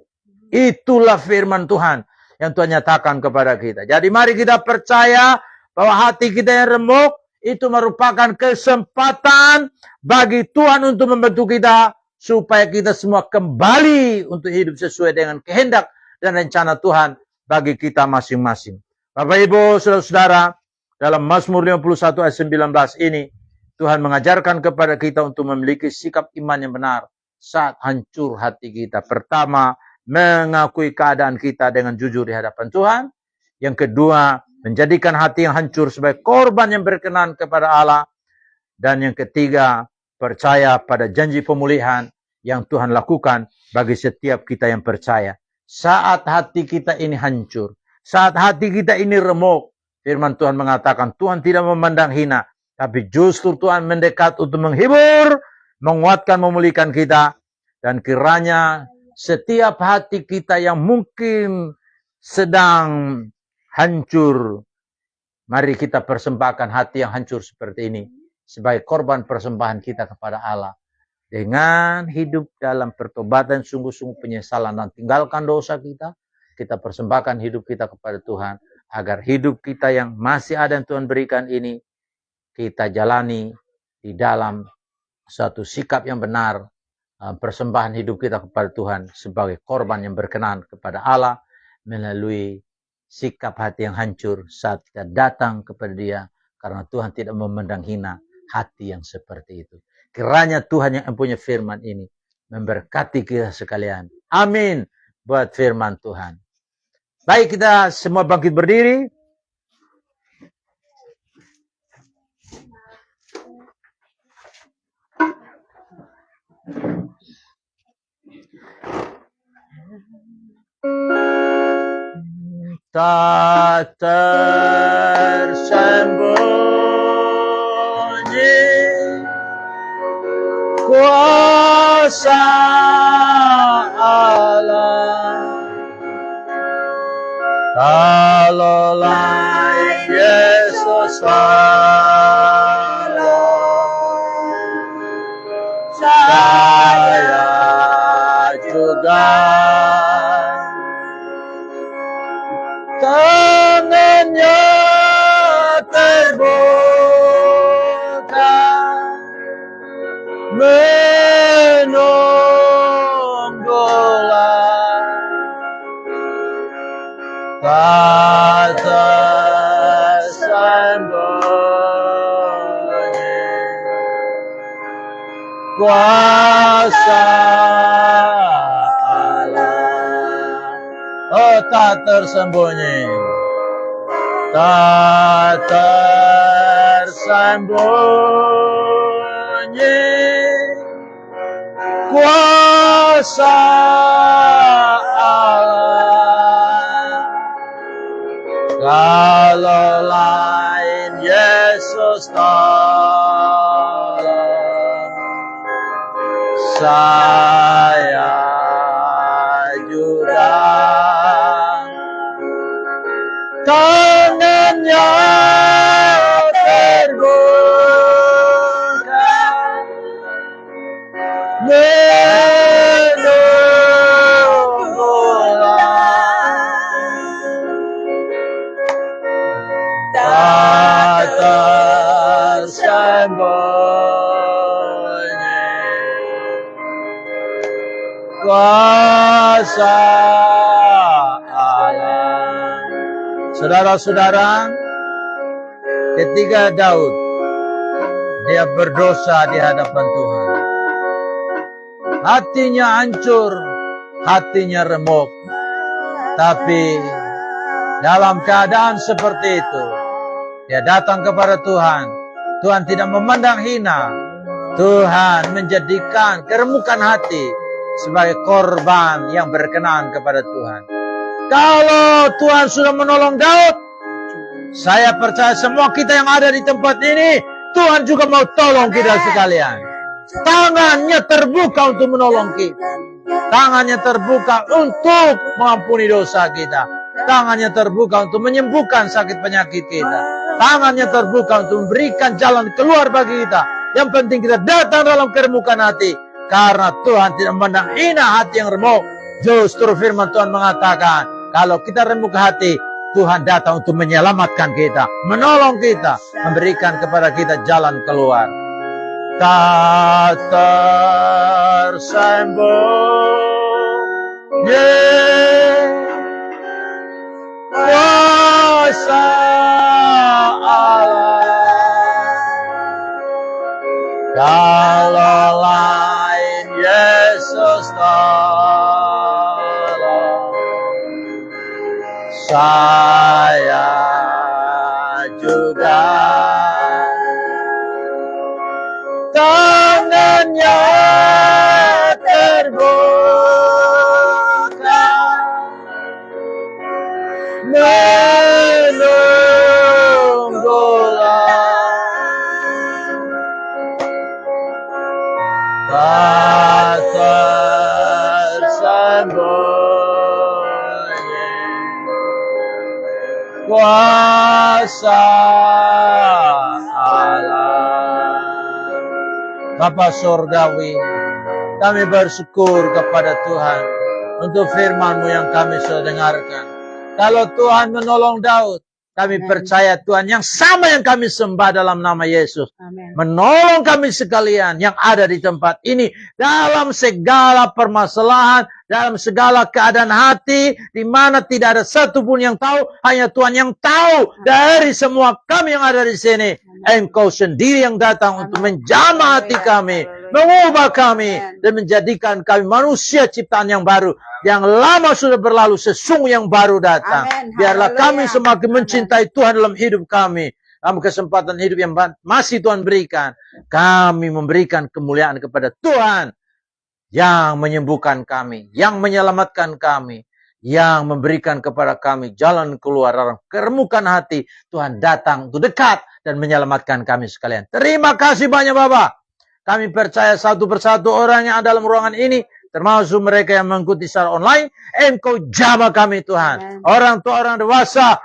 Itulah firman Tuhan yang Tuhan nyatakan kepada kita. Jadi mari kita percaya bahwa hati kita yang remuk itu merupakan kesempatan bagi Tuhan untuk membentuk kita, supaya kita semua kembali untuk hidup sesuai dengan kehendak dan rencana Tuhan bagi kita masing-masing. Bapak Ibu, saudara-saudara, dalam Mazmur 51 ayat 19 ini, Tuhan mengajarkan kepada kita untuk memiliki sikap iman yang benar saat hancur hati kita. Pertama, mengakui keadaan kita dengan jujur di hadapan Tuhan. Yang kedua, menjadikan hati yang hancur sebagai korban yang berkenan kepada Allah. Dan yang ketiga, percaya pada janji pemulihan yang Tuhan lakukan bagi setiap kita yang percaya. Saat hati kita ini hancur, saat hati kita ini remuk, firman Tuhan mengatakan Tuhan tidak memandang hina, tapi justru Tuhan mendekat untuk menghibur, menguatkan, memulihkan kita. Dan kiranya setiap hati kita yang mungkin sedang hancur, mari kita persembahkan hati yang hancur seperti ini sebagai korban persembahan kita kepada Allah. Dengan hidup dalam pertobatan, sungguh-sungguh penyesalan dan tinggalkan dosa kita, kita persembahkan hidup kita kepada Tuhan, agar hidup kita yang masih ada yang Tuhan berikan ini, kita jalani di dalam satu sikap yang benar, persembahan hidup kita kepada Tuhan sebagai korban yang berkenan kepada Allah, melalui sikap hati yang hancur saat kita datang kepada Dia, karena Tuhan tidak memandang hina hati yang seperti itu. Kiranya Tuhan yang mempunyai firman ini memberkati kita sekalian. Amin. Buat firman Tuhan. Baik, kita semua bangkit berdiri. Tak tersembunyi kuasa Allah, kalaulah Yesus Allah, saya juga tangannya terbuka menunggulah tak tersembunyi kuasa Allah. Oh, tak tersembunyi, tak tersembunyi kuasa Allah, kalau lain Yesus tolong, saya juga tangannya terbuka menunggulah tak tersembunyi kuasa Allah. Saudara-saudara, ketika Daud dia berdosa di hadapan Tuhan, hatinya hancur, hatinya remuk. Tapi dalam keadaan seperti itu, dia datang kepada Tuhan. Tuhan tidak memandang hina. Tuhan menjadikan keremukan hati sebagai korban yang berkenan kepada Tuhan. Kalau Tuhan sudah menolong Daud, saya percaya semua kita yang ada di tempat ini, Tuhan juga mau tolong kita sekalian. Tangannya terbuka untuk menolong kita. Tangannya terbuka untuk mengampuni dosa kita. Tangannya terbuka untuk menyembuhkan sakit penyakit kita. Tangannya terbuka untuk memberikan jalan keluar bagi kita. Yang penting kita datang dalam keremukan hati. Karena Tuhan tidak memandang hina hati yang remuk. Justru firman Tuhan mengatakan, kalau kita remuk hati, Tuhan datang untuk menyelamatkan kita, menolong kita, memberikan kepada kita jalan keluar. Tak tersembunyi kuasa Allah, kalau lain Yesus tolong, saya juga tangannya terbuka menunggulah tak tersembunyi kuasa Allah. Bapa Surgawi, kami bersyukur kepada Tuhan untuk firman-Mu yang kami sudah dengarkan. Kalau Tuhan menolong Daud, kami percaya Tuhan yang sama yang kami sembah dalam nama Yesus. Amin. Menolong kami sekalian yang ada di tempat ini dalam segala permasalahan, dalam segala keadaan hati, di mana tidak ada satupun yang tahu, hanya Tuhan yang tahu. Dari semua kami yang ada di sini, Engkau sendiri yang datang untuk menjamah hati kami, mengubah kami, dan menjadikan kami manusia ciptaan yang baru. Yang lama sudah berlalu, sesungguh yang baru datang. Biarlah kami semakin mencintai Tuhan dalam hidup kami. Dalam kesempatan hidup yang masih Tuhan berikan, kami memberikan kemuliaan kepada Tuhan yang menyembuhkan kami, yang menyelamatkan kami, yang memberikan kepada kami jalan keluar dalam keremukan hati. Tuhan datang untuk dekat dan menyelamatkan kami sekalian. Terima kasih banyak Bapak. Kami percaya satu persatu orang yang ada dalam ruangan ini, termasuk mereka yang mengikuti secara online, Engkau jamah kami Tuhan. Orang tua, orang dewasa,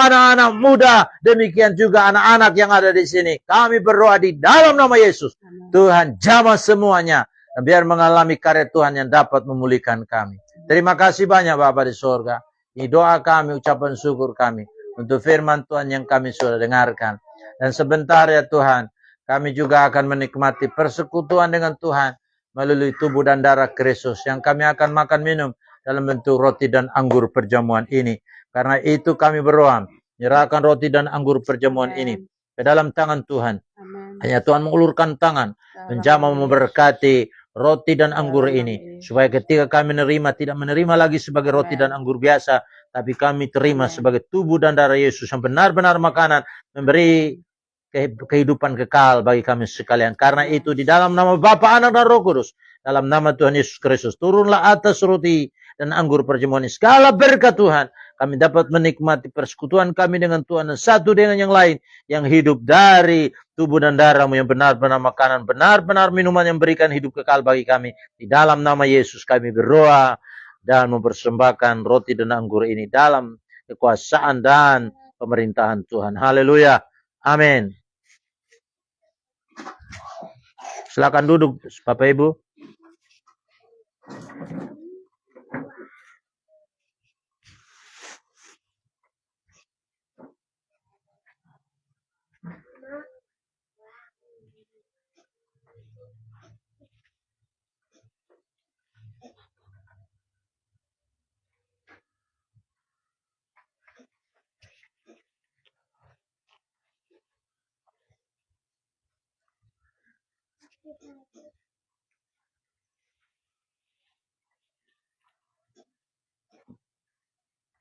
anak-anak muda, demikian juga anak-anak yang ada di sini. Kami berdoa di dalam nama Yesus. Tuhan jamah semuanya. Dan biar mengalami karya Tuhan yang dapat memulihkan kami. Terima kasih banyak Bapa di surga. Ini doa kami, ucapan syukur kami. Untuk firman Tuhan yang kami sudah dengarkan. Dan sebentar ya Tuhan, kami juga akan menikmati persekutuan dengan Tuhan melalui tubuh dan darah Kristus yang kami akan makan minum dalam bentuk roti dan anggur perjamuan ini. Karena itu kami berdoa, menyerahkan roti dan anggur perjamuan ini ke dalam tangan Tuhan. Hanya Tuhan mengulurkan tangan, menjamah memberkati roti dan anggur ini. Supaya ketika kami menerima, tidak menerima lagi sebagai roti dan anggur biasa, tapi kami terima sebagai tubuh dan darah Yesus yang benar-benar makanan, memberi kehidupan kekal bagi kami sekalian. Karena itu di dalam nama Bapa, Anak dan Roh Kudus, dalam nama Tuhan Yesus Kristus, turunlah atas roti dan anggur perjamuan ini segala berkat Tuhan. Kami dapat menikmati persekutuan kami dengan Tuhan dan satu dengan yang lain yang hidup dari tubuh dan darah-Mu yang benar-benar makanan, benar-benar minuman yang berikan hidup kekal bagi kami. Di dalam nama Yesus kami berdoa dan mempersembahkan roti dan anggur ini dalam kekuasaan dan pemerintahan Tuhan. Haleluya. Amin. Silakan duduk Bapak Ibu.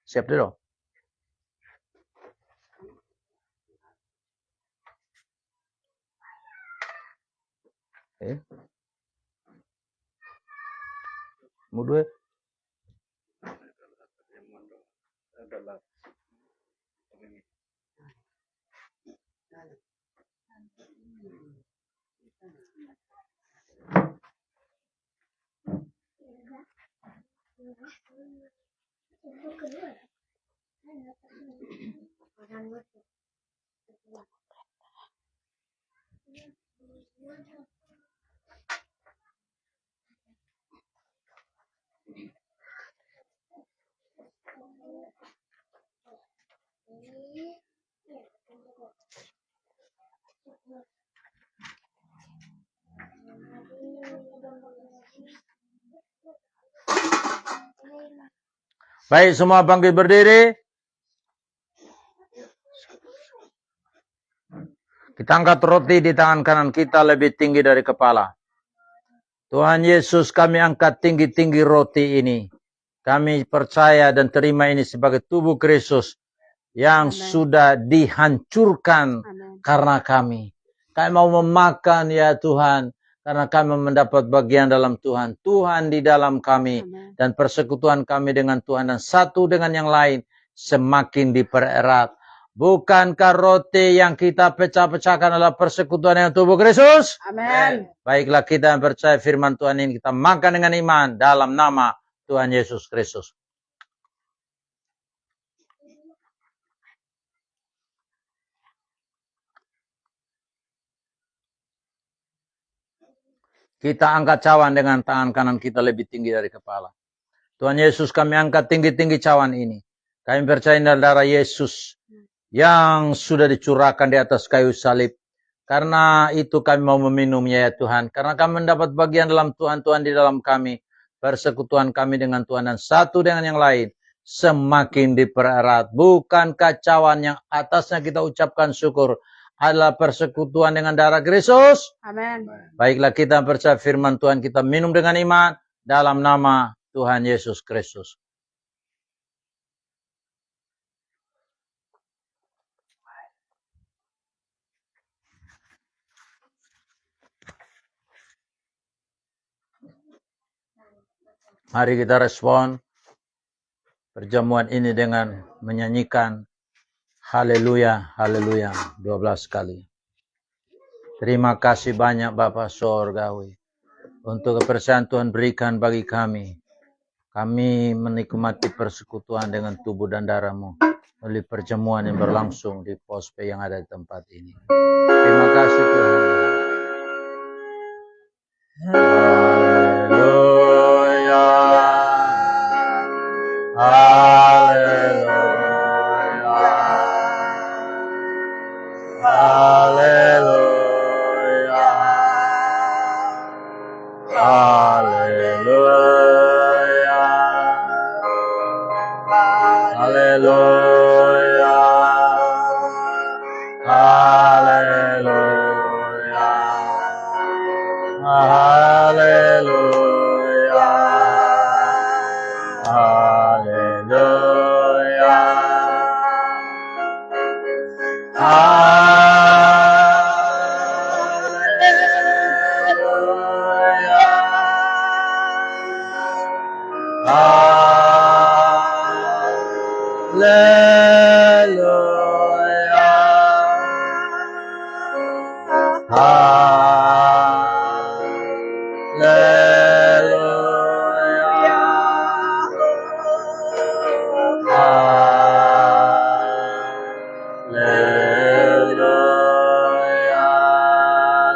Siap dulu. Eh. Mudwe. Baik, semua bangkit berdiri. Kita angkat roti di tangan kanan kita lebih tinggi dari kepala. Tuhan Yesus, kami angkat tinggi-tinggi roti ini. Kami percaya dan terima ini sebagai tubuh Kristus yang sudah dihancurkan karena kami. Kami mau memakan ya Tuhan, karena kami mendapat bagian dalam Tuhan. Tuhan di dalam kami dan persekutuan kami dengan Tuhan dan satu dengan yang lain semakin dipererat. Bukankah roti yang kita pecah-pecahkan adalah persekutuan dengan tubuh Kristus? Amin. Baiklah, kita yang percaya firman Tuhan ini kita makan dengan iman dalam nama Tuhan Yesus Kristus. Kita angkat cawan dengan tangan kanan kita lebih tinggi dari kepala. Tuhan Yesus, kami angkat tinggi-tinggi cawan ini. Kami percaya dalam darah Yesus yang sudah dicurahkan di atas kayu salib. Karena itu kami mau meminumnya ya Tuhan. Karena kami mendapat bagian dalam Tuhan, Tuhan di dalam kami. Persekutuan kami dengan Tuhan dan satu dengan yang lain semakin dipererat. Bukan kacauan yang atasnya kita ucapkan syukur adalah persekutuan dengan darah Kristus. Amin. Baiklah, kita percaya firman Tuhan, kita minum dengan iman dalam nama Tuhan Yesus Kristus. Mari kita respon perjamuan ini dengan menyanyikan haleluya, haleluya 12 kali. Terima kasih banyak Bapa Sorgawi untuk kepercayaan Tuhan berikan bagi kami. Kami menikmati persekutuan dengan tubuh dan darah-Mu melalui perjamuan yang berlangsung di Pospe yang ada di tempat ini. Terima kasih Tuhan. Haleluya, haleluya, haleluya, haleluya, haleluya, haleluya, haleluya, haleluya,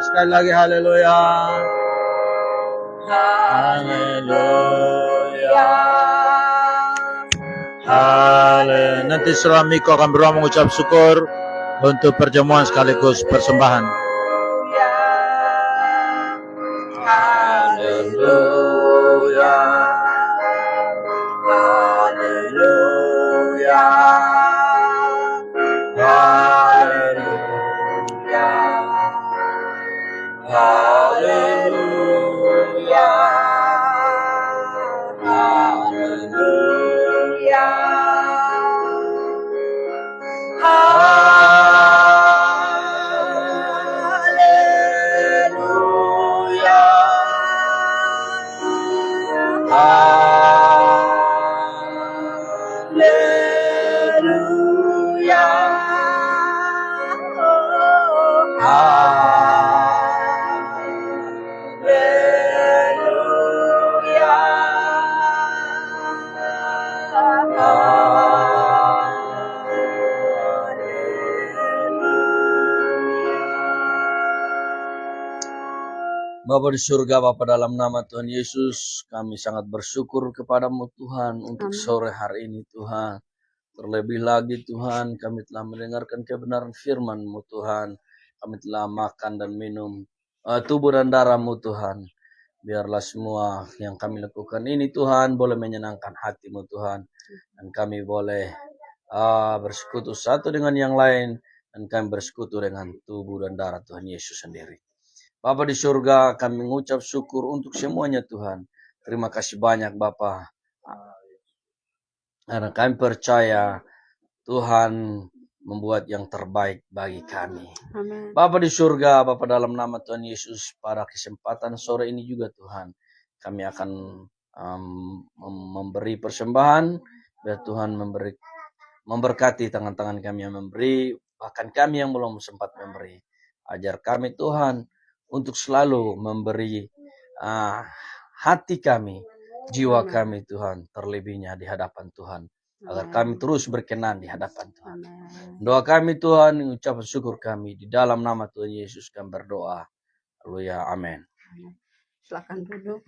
Sekali lagi haleluya. Haleluya. Haleluya. Nanti setelah Miko akan berdoa mengucap syukur untuk perjamuan sekaligus persembahan. Haleluya. Haleluya. Haleluya. Haleluya. Haleluya. Haleluya. Bapa di surga, Bapa dalam nama Tuhan Yesus, kami sangat bersyukur kepadamu Tuhan untuk Amin. sore hari ini Tuhan. Terlebih lagi Tuhan, kami telah mendengarkan kebenaran firman-Mu Tuhan. Kami telah makan dan minum tubuh dan darah-Mu Tuhan. Biarlah semua yang kami lakukan ini Tuhan boleh menyenangkan hati-Mu Tuhan. Dan kami boleh bersekutu satu dengan yang lain. Dan kami bersekutu dengan tubuh dan darah Tuhan Yesus sendiri. Bapa di surga, kami mengucap syukur untuk semuanya Tuhan. Terima kasih banyak Bapa. Karena kami percaya Tuhan membuat yang terbaik bagi kami. Amin. Bapa di surga, Bapa dalam nama Tuhan Yesus, pada kesempatan sore ini juga Tuhan, kami akan memberi persembahan, biar Tuhan memberkati tangan-tangan kami yang memberi, bahkan kami yang belum sempat memberi. Ajar kami Tuhan untuk selalu memberi hati kami, jiwa kami Tuhan, terlebihnya di hadapan Tuhan. Agar kami terus berkenan di hadapan Tuhan. Doa kami Tuhan, ucapan syukur kami. Di dalam nama Tuhan Yesus kami berdoa. Haleluya, amin. Silakan duduk.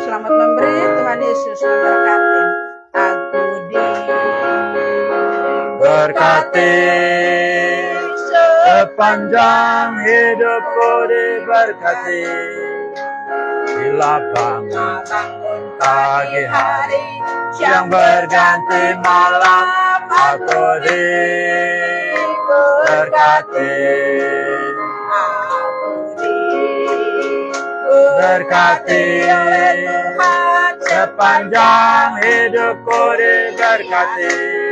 Selamat memberi, Tuhan Yesus memberkati. Aku Berkati sepanjang hidupku diberkati. Bila bangun pagi hari, siang berganti malam, aku diberkati. Berkati sepanjang hidupku diberkati.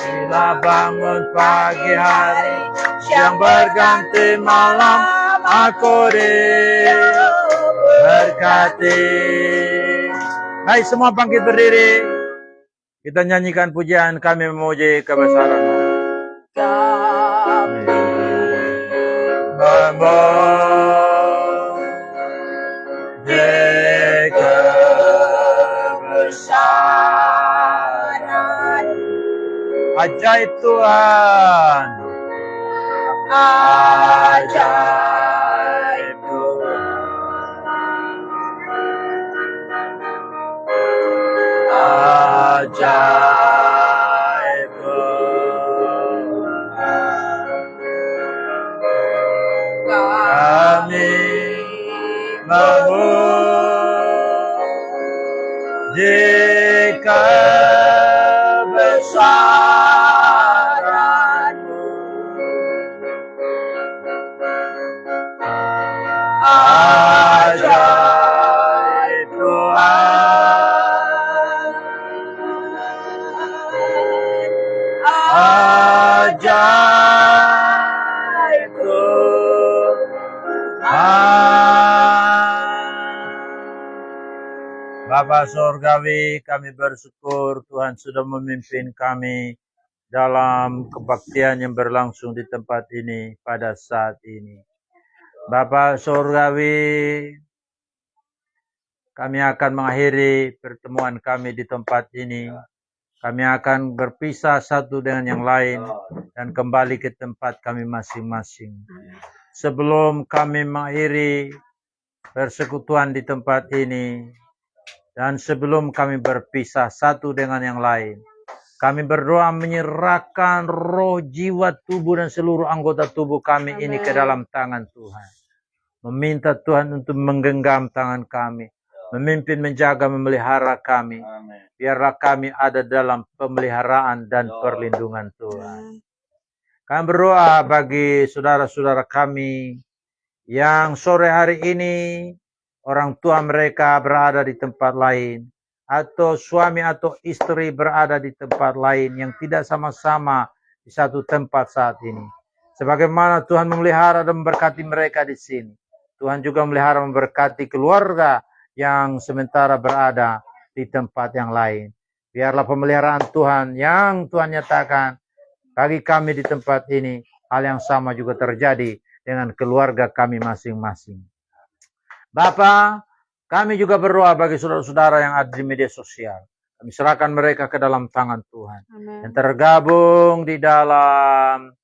Bila bangun pagi hari, siang berganti malam, aku diberkati. Hai semua bangkit berdiri. Kita nyanyikan pujian, kami memuji kebesaran-Mu. Kami memuji kebesaran. Ajaib Tuhan, ajaib Tuhan, ajaib Tuhan. Kami memuji kebesaran-Mu. Ajaib Tuhan, ajaib Tuhan. Bapa Surgawi, kami bersyukur Tuhan sudah memimpin kami dalam kebaktian yang berlangsung di tempat ini pada saat ini. Bapa Surgawi, kami akan mengakhiri pertemuan kami di tempat ini. Kami akan berpisah satu dengan yang lain dan kembali ke tempat kami masing-masing. Sebelum kami mengakhiri persekutuan di tempat ini, dan sebelum kami berpisah satu dengan yang lain, kami berdoa menyerahkan roh, jiwa, tubuh, dan seluruh anggota tubuh kami ini ke dalam tangan Tuhan. Meminta Tuhan untuk menggenggam tangan kami, memimpin, menjaga, memelihara kami. Biarlah kami ada dalam pemeliharaan dan perlindungan Tuhan. Kami berdoa bagi saudara-saudara kami yang sore hari ini orang tua mereka berada di tempat lain, atau suami atau istri berada di tempat lain yang tidak sama-sama di satu tempat saat ini. Sebagaimana Tuhan memelihara dan memberkati mereka di sini, Tuhan juga memelihara memberkati keluarga yang sementara berada di tempat yang lain. Biarlah pemeliharaan Tuhan yang Tuhan nyatakan bagi kami di tempat ini, hal yang sama juga terjadi dengan keluarga kami masing-masing. Bapa, kami juga berdoa bagi saudara-saudara yang ada di media sosial. Kami serahkan mereka ke dalam tangan Tuhan. Amin. Yang tergabung di dalam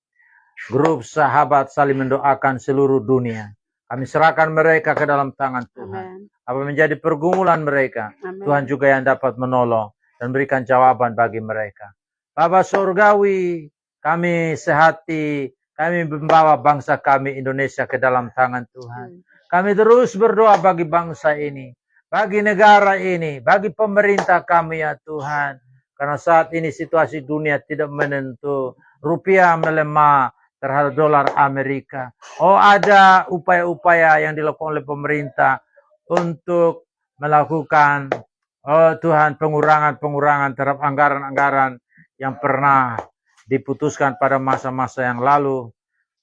grup sahabat saling mendoakan seluruh dunia. Kami serahkan mereka ke dalam tangan Tuhan. Amin. Apa menjadi pergumulan mereka, Amin. Tuhan juga yang dapat menolong dan berikan jawaban bagi mereka. Bapa Surgawi, kami sehati, kami membawa bangsa kami Indonesia ke dalam tangan Tuhan. Kami terus berdoa bagi bangsa ini, bagi negara ini, bagi pemerintah kami ya Tuhan. Karena saat ini situasi dunia tidak menentu, rupiah melemah terhadap dolar Amerika. Oh, ada upaya-upaya yang dilakukan oleh pemerintah untuk melakukan, oh Tuhan, pengurangan terhadap anggaran-anggaran yang pernah diputuskan pada masa-masa yang lalu.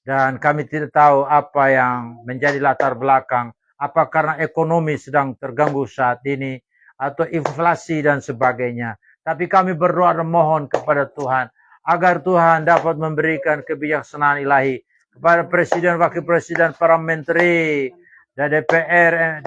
Dan kami tidak tahu apa yang menjadi latar belakang. Apa karena ekonomi sedang terganggu saat ini, atau inflasi dan sebagainya. Tapi kami berdoa dan mohon kepada Tuhan, agar Tuhan dapat memberikan kebijaksanaan ilahi kepada Presiden, Wakil Presiden, para menteri, dan DPR,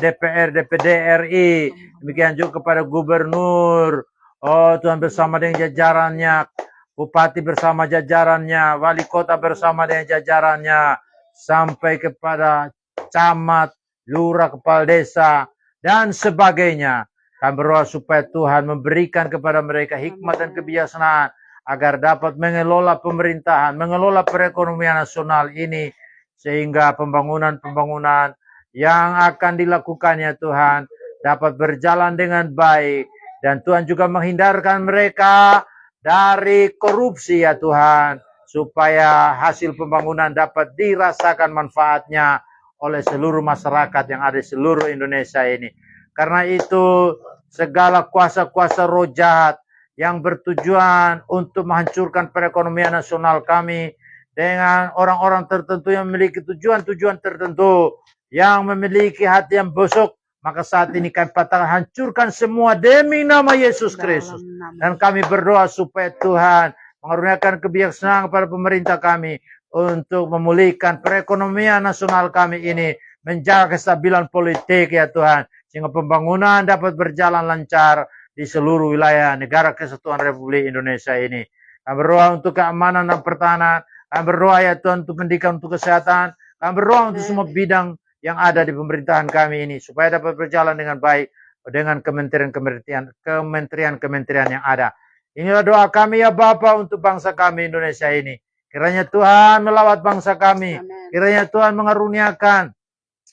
DPD RI, demikian juga kepada Gubernur, oh Tuhan bersama dengan jajarannya, Bupati bersama jajarannya, Wali Kota bersama dengan jajarannya, sampai kepada camat, lurah, kepala desa, dan sebagainya. Kami berdoa supaya Tuhan memberikan kepada mereka hikmat dan kebijaksanaan, agar dapat mengelola pemerintahan, mengelola perekonomian nasional ini, sehingga pembangunan-pembangunan yang akan dilakukannya Tuhan dapat berjalan dengan baik. Dan Tuhan juga menghindarkan mereka dari korupsi ya Tuhan, supaya hasil pembangunan dapat dirasakan manfaatnya oleh seluruh masyarakat yang ada di seluruh Indonesia ini. Karena itu segala kuasa-kuasa roh jahat yang bertujuan untuk menghancurkan perekonomian nasional kami dengan orang-orang tertentu yang memiliki tujuan-tujuan tertentu, yang memiliki hati yang busuk, maka saat ini kami patahkan, hancurkan semua demi nama Yesus Kristus. Dan kami berdoa supaya Tuhan mengaruniakan kebijaksanaan kepada pemerintah kami untuk memulihkan perekonomian nasional kami ini, menjaga kestabilan politik ya Tuhan, sehingga pembangunan dapat berjalan lancar di seluruh wilayah negara kesatuan Republik Indonesia ini. Kami berdoa untuk keamanan dan pertahanan, kami berdoa ya Tuhan untuk pendidikan, untuk kesehatan, kami berdoa untuk semua bidang yang ada di pemerintahan kami ini, supaya dapat berjalan dengan baik dengan kementerian-kementerian yang ada. Inilah doa kami ya Bapa untuk bangsa kami Indonesia ini. Kiranya Tuhan melawat bangsa kami. Kiranya Tuhan mengaruniakan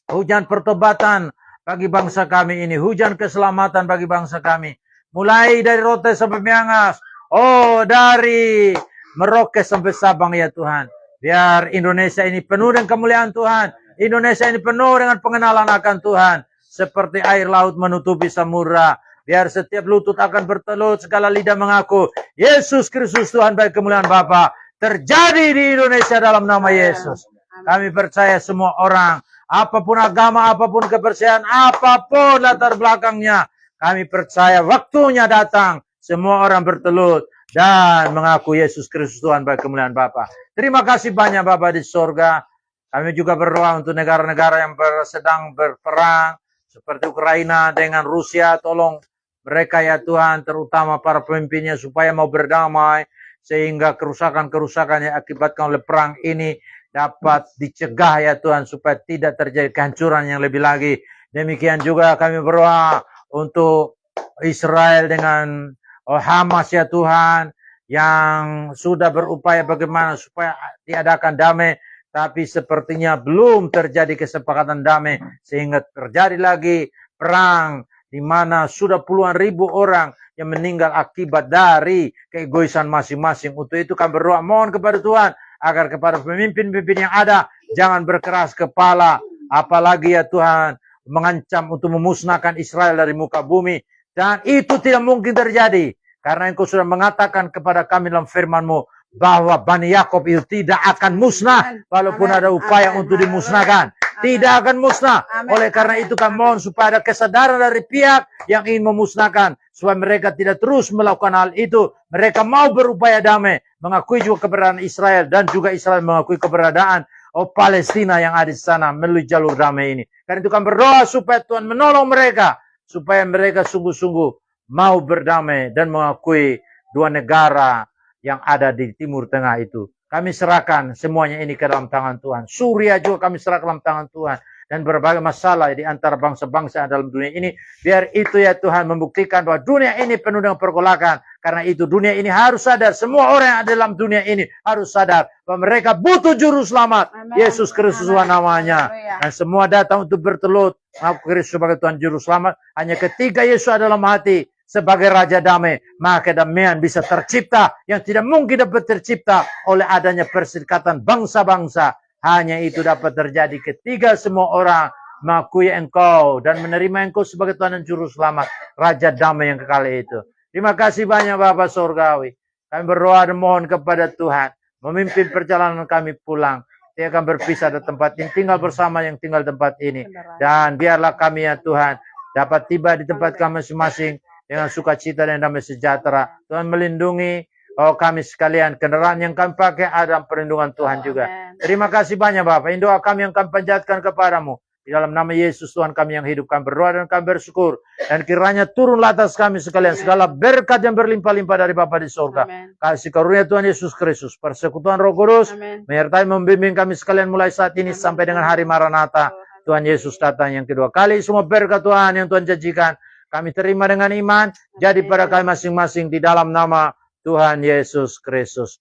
hujan pertobatan bagi bangsa kami ini. Hujan keselamatan bagi bangsa kami. Mulai dari Rote sampai Miangas. Oh, dari Merauke sampai Sabang ya Tuhan. Biar Indonesia ini penuh dengan kemuliaan Tuhan. Indonesia ini penuh dengan pengenalan akan Tuhan. Seperti air laut menutupi samudra. Biar setiap lutut akan bertelut, segala lidah mengaku Yesus Kristus Tuhan, bagi kemuliaan Bapa terjadi di Indonesia dalam nama Yesus. Kami percaya semua orang, apapun agama, apapun kepercayaan, apapun latar belakangnya, kami percaya waktunya datang, semua orang bertelut dan mengaku Yesus Kristus Tuhan, bagi kemuliaan Bapa. Terima kasih banyak Bapa di surga. Kami juga berdoa untuk negara-negara yang sedang berperang, seperti Ukraina dengan Rusia. Tolong mereka ya Tuhan, terutama para pemimpinnya, supaya mau berdamai, sehingga kerusakan-kerusakan yang akibatkan oleh perang ini dapat dicegah ya Tuhan, supaya tidak terjadi kehancuran yang lebih lagi. Demikian juga kami berdoa untuk Israel dengan Hamas ya Tuhan, yang sudah berupaya bagaimana supaya diadakan damai, tapi sepertinya belum terjadi kesepakatan damai, sehingga terjadi lagi perang, di mana sudah puluhan ribu orang yang meninggal akibat dari keegoisan masing-masing. Untuk itu kami berdoa, mohon kepada Tuhan, agar kepada pemimpin-pemimpin yang ada, jangan berkeras kepala, apalagi ya Tuhan, mengancam untuk memusnahkan Israel dari muka bumi. Dan itu tidak mungkin terjadi, karena Engkau sudah mengatakan kepada kami dalam firman-Mu, bahwa Bani Yakob itu tidak akan musnah walaupun ada upaya untuk dimusnahkan. Tidak akan musnah. Oleh karena itu kami mohon supaya ada kesadaran dari pihak yang ingin memusnahkan, supaya mereka tidak terus melakukan hal itu. Mereka mau berupaya damai, mengakui juga keberadaan Israel, dan juga Israel mengakui keberadaan Palestina yang ada di sana melalui jalur damai ini. Karena itu kami berdoa supaya Tuhan menolong mereka, supaya mereka sungguh-sungguh mau berdamai dan mengakui dua negara yang ada di Timur Tengah itu. Kami serahkan semuanya ini ke dalam tangan Tuhan. Suriah juga kami serahkan dalam tangan Tuhan. Dan berbagai masalah di antara bangsa-bangsa dalam dunia ini. Biar itu ya Tuhan membuktikan bahwa dunia ini penuh dengan pergolakan. Karena itu dunia ini harus sadar. Semua orang yang ada dalam dunia ini harus sadar bahwa mereka butuh juru selamat. Amen. Yesus Kristus namanya. Dan semua datang untuk bertelut. Mengaku Kristus sebagai Tuhan juru selamat. Hanya ketika Yesus ada dalam hati sebagai Raja Damai, maka kedamaian bisa tercipta yang tidak mungkin dapat tercipta oleh adanya perserikatan bangsa-bangsa. Hanya itu dapat terjadi ketika semua orang mengakui Engkau dan menerima Engkau sebagai Tuhan dan Juru Selamat, Raja Damai yang kekal itu. Terima kasih banyak Bapa Surgawi. Kami berdoa dan mohon kepada Tuhan memimpin perjalanan kami pulang. Dia akan berpisah dari tempat ini, tinggal bersama yang tinggal di tempat ini. Dan biarlah kami ya Tuhan dapat tiba di tempat kami masing-masing dengan sukacita dan damai sejahtera. Tuhan melindungi kami sekalian. Kendaraan yang kami pakai ada perlindungan Tuhan juga. Terima kasih banyak Bapak. Ini doa kami yang kami panjatkan kepadamu. Di dalam nama Yesus Tuhan kami yang hidup. Kami berdoa dan kami bersyukur. Dan kiranya turunlah atas kami sekalian. Segala berkat yang berlimpah-limpah dari Bapa di surga. Kasih karunia Tuhan Yesus Kristus. Persekutuan Roh Kudus. Menyertai membimbing kami sekalian mulai saat ini sampai dengan hari Maranatha. Tuhan Yesus datang yang kedua kali. Semua berkat Tuhan yang Tuhan janjikan kami terima dengan iman, jadi pada kami masing-masing di dalam nama Tuhan Yesus Kristus.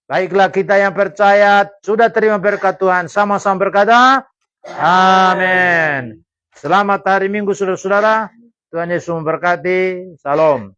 Baiklah kita yang percaya, sudah terima berkat Tuhan, sama-sama berkata, amin. Selamat hari Minggu saudara-saudara, Tuhan Yesus memberkati, salam.